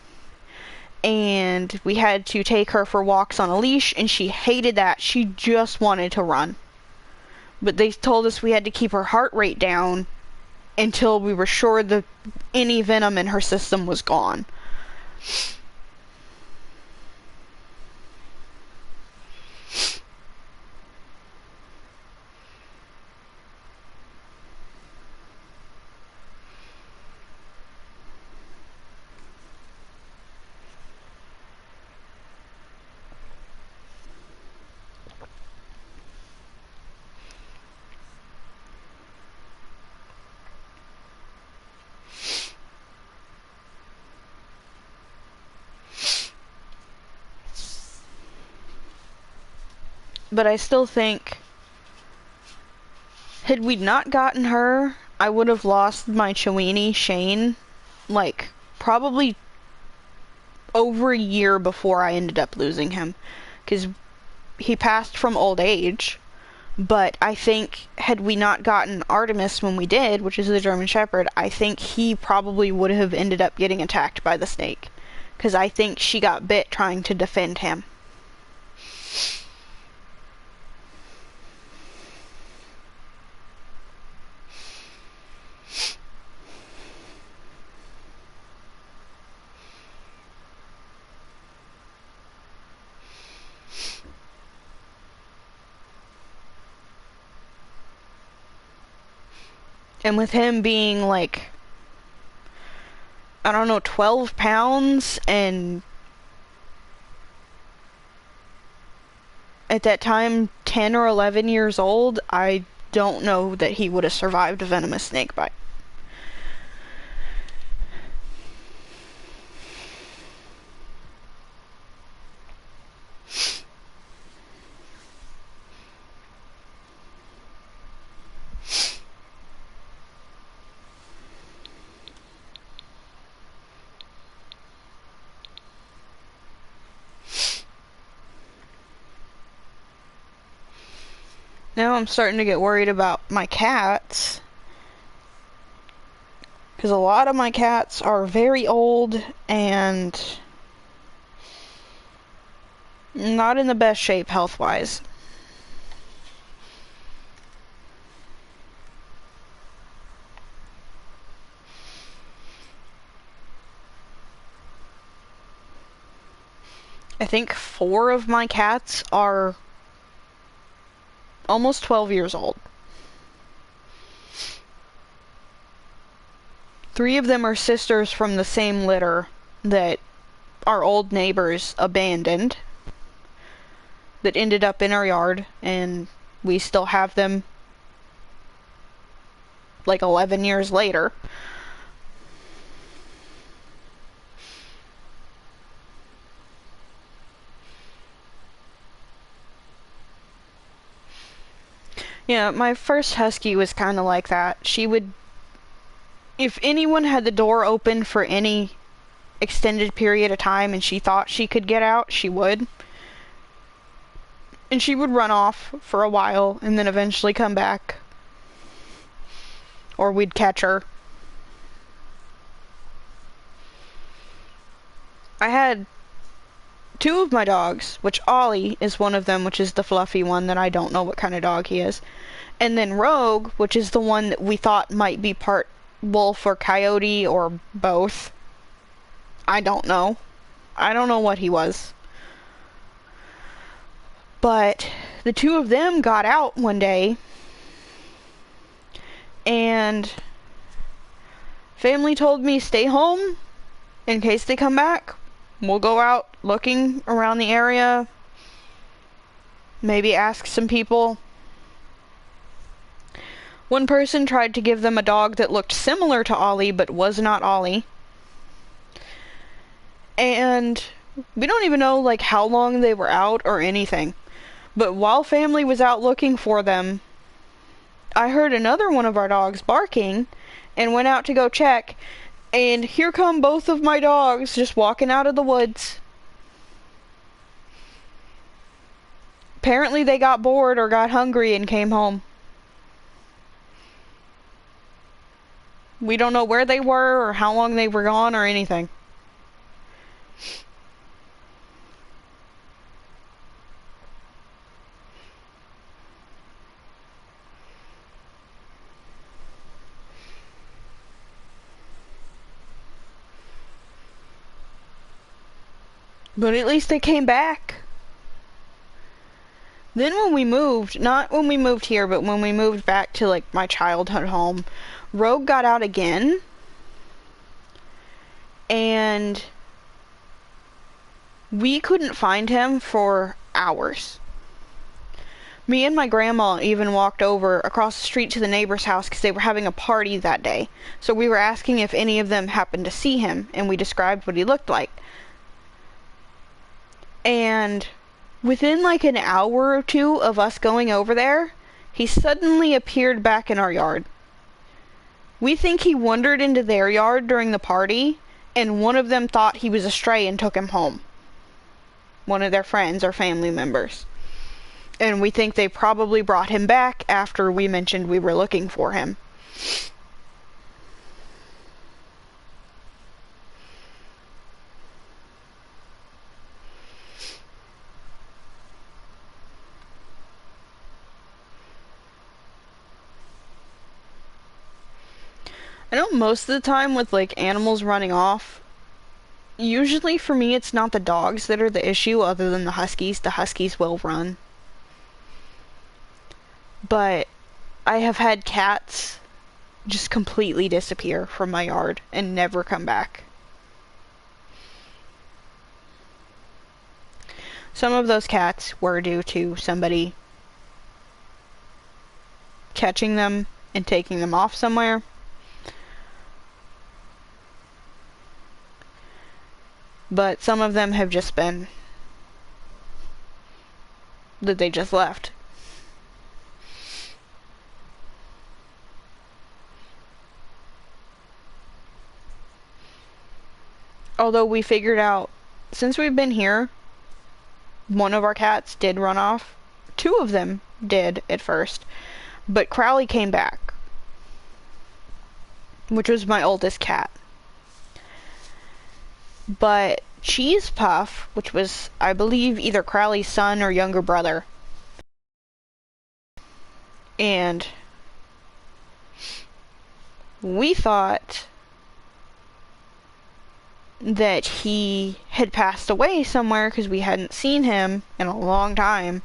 And we had to take her for walks on a leash, and she hated that. She just wanted to run. But they told us we had to keep her heart rate down until we were sure that any venom in her system was gone. But I still think, had we not gotten her, I would have lost my Chiweenie, Shane, like, probably over a year before I ended up losing him. Because he passed from old age. But I think, had we not gotten Artemis when we did, which is the German Shepherd, I think he probably would have ended up getting attacked by the snake. Because I think she got bit trying to defend him. And with him being like, I don't know, 12 pounds, and at that time 10 or 11 years old, I don't know that he would have survived a venomous snake bite. Now I'm starting to get worried about my cats, because a lot of my cats are very old and not in the best shape health-wise. I think 4 of my cats are almost 12 years old. 3 of them are sisters from the same litter that our old neighbors abandoned, that ended up in our yard, and we still have them like 11 years later. Yeah, my first husky was kind of like that. She would, if anyone had the door open for any extended period of time and she thought she could get out, she would. And she would run off for a while and then eventually come back. Or we'd catch her. I had 2 of my dogs, which Ollie is one of them, which is the fluffy one that I don't know what kind of dog he is. And then Rogue, which is the one that we thought might be part wolf or coyote or both. I don't know. I don't know what he was. But the 2 of them got out one day, and family told me stay home in case they come back. We'll go out looking around the area, maybe ask some people. One person tried to give them a dog that looked similar to Ollie but was not Ollie. And we don't even know like how long they were out or anything. But while family was out looking for them, I heard another one of our dogs barking and went out to go check, and here come both of my dogs just walking out of the woods. Apparently they got bored or got hungry and came home. We don't know where they were or how long they were gone or anything. But at least they came back. Then when we moved, not when we moved here, but when we moved back to like my childhood home, Rogue got out again. And we couldn't find him for hours. Me and my grandma even walked over across the street to the neighbor's house because they were having a party that day. So we were asking if any of them happened to see him, and we described what he looked like. And within like an hour or 2 of us going over there, he suddenly appeared back in our yard. We think he wandered into their yard during the party, and one of them thought he was a stray and took him home. One of their friends or family members. And we think they probably brought him back after we mentioned we were looking for him. I know most of the time with like animals running off, usually for me it's not the dogs that are the issue other than the huskies. The huskies will run. But I have had cats just completely disappear from my yard and never come back. Some of those cats were due to somebody catching them and taking them off somewhere. But some of them have just been that they just left. Although we figured out, since we've been here, one of our cats did run off. Two of them did at first. But Crowley came back, which was my oldest cat. But Cheese Puff, which was, I believe, either Crowley's son or younger brother, and we thought that he had passed away somewhere because we hadn't seen him in a long time.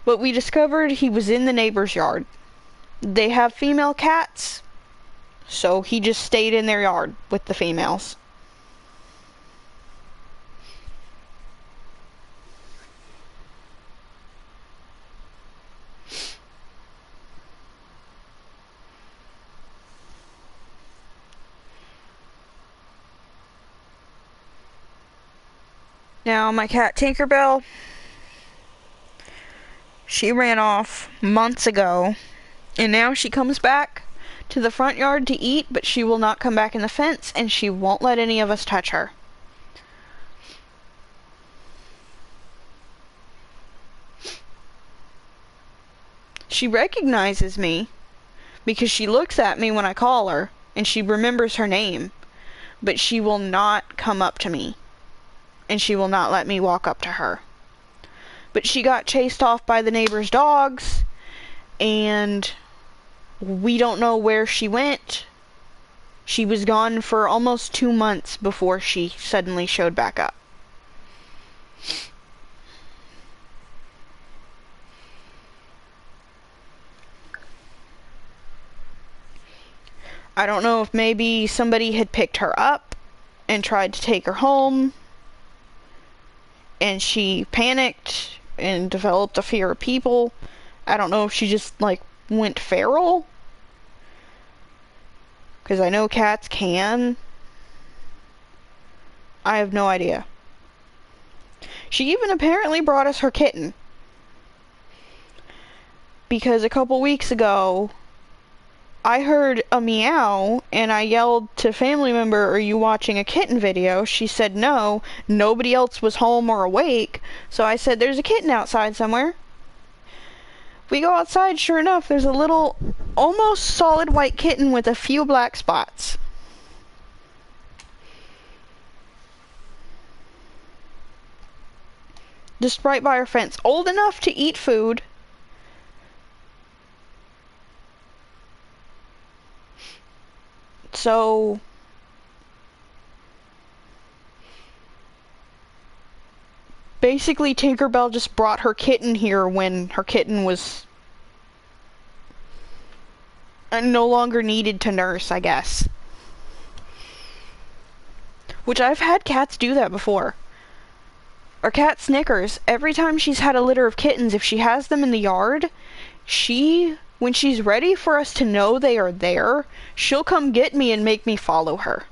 But we discovered he was in the neighbor's yard. They have female cats, so he just stayed in their yard with the females. Now, my cat Tinkerbell, she ran off months ago, and now she comes back to the front yard to eat, but she will not come back in the fence, and she won't let any of us touch her. She recognizes me because she looks at me when I call her, and she remembers her name, but she will not come up to me, and she will not let me walk up to her. But she got chased off by the neighbor's dogs, and we don't know where she went. She was gone for almost 2 months before she suddenly showed back up. I don't know if maybe somebody had picked her up and tried to take her home, and she panicked and developed a fear of people. I don't know if she just, went feral. Because I know cats can. I have no idea. She even apparently brought us her kitten. Because a couple weeks ago, I heard a meow, and I yelled to a family member, "Are you watching a kitten video?" She said no, nobody else was home or awake, so I said, "There's a kitten outside somewhere." We go outside, sure enough, there's a little, almost solid white kitten with a few black spots. Just right by our fence, old enough to eat food. So, basically Tinkerbell just brought her kitten here when her kitten was no longer needed to nurse, I guess. Which I've had cats do that before. Our cat Snickers, every time she's had a litter of kittens, if she has them in the yard, when she's ready for us to know they are there, she'll come get me and make me follow her.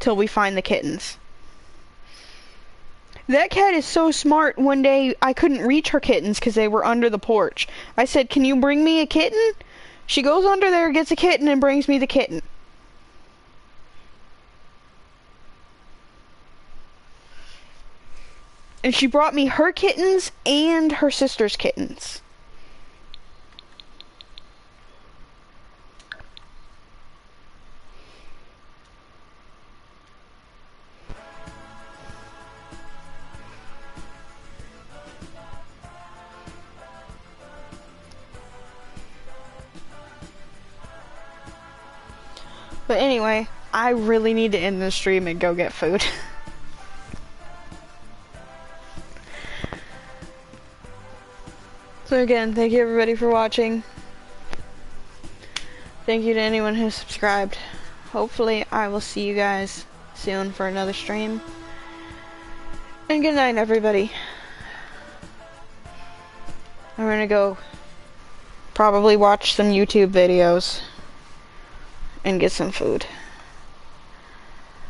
Till we find the kittens. That cat is so smart. One day I couldn't reach her kittens because they were under the porch. I said, "Can you bring me a kitten?" She goes under there, gets a kitten, and brings me the kitten. And she brought me her kittens and her sister's kittens. But anyway, I really need to end the stream and go get food. So Again, thank you everybody for watching. Thank you to anyone who subscribed. Hopefully I will see you guys soon for another stream. And good night, everybody. I'm gonna go probably watch some YouTube videos and get some food.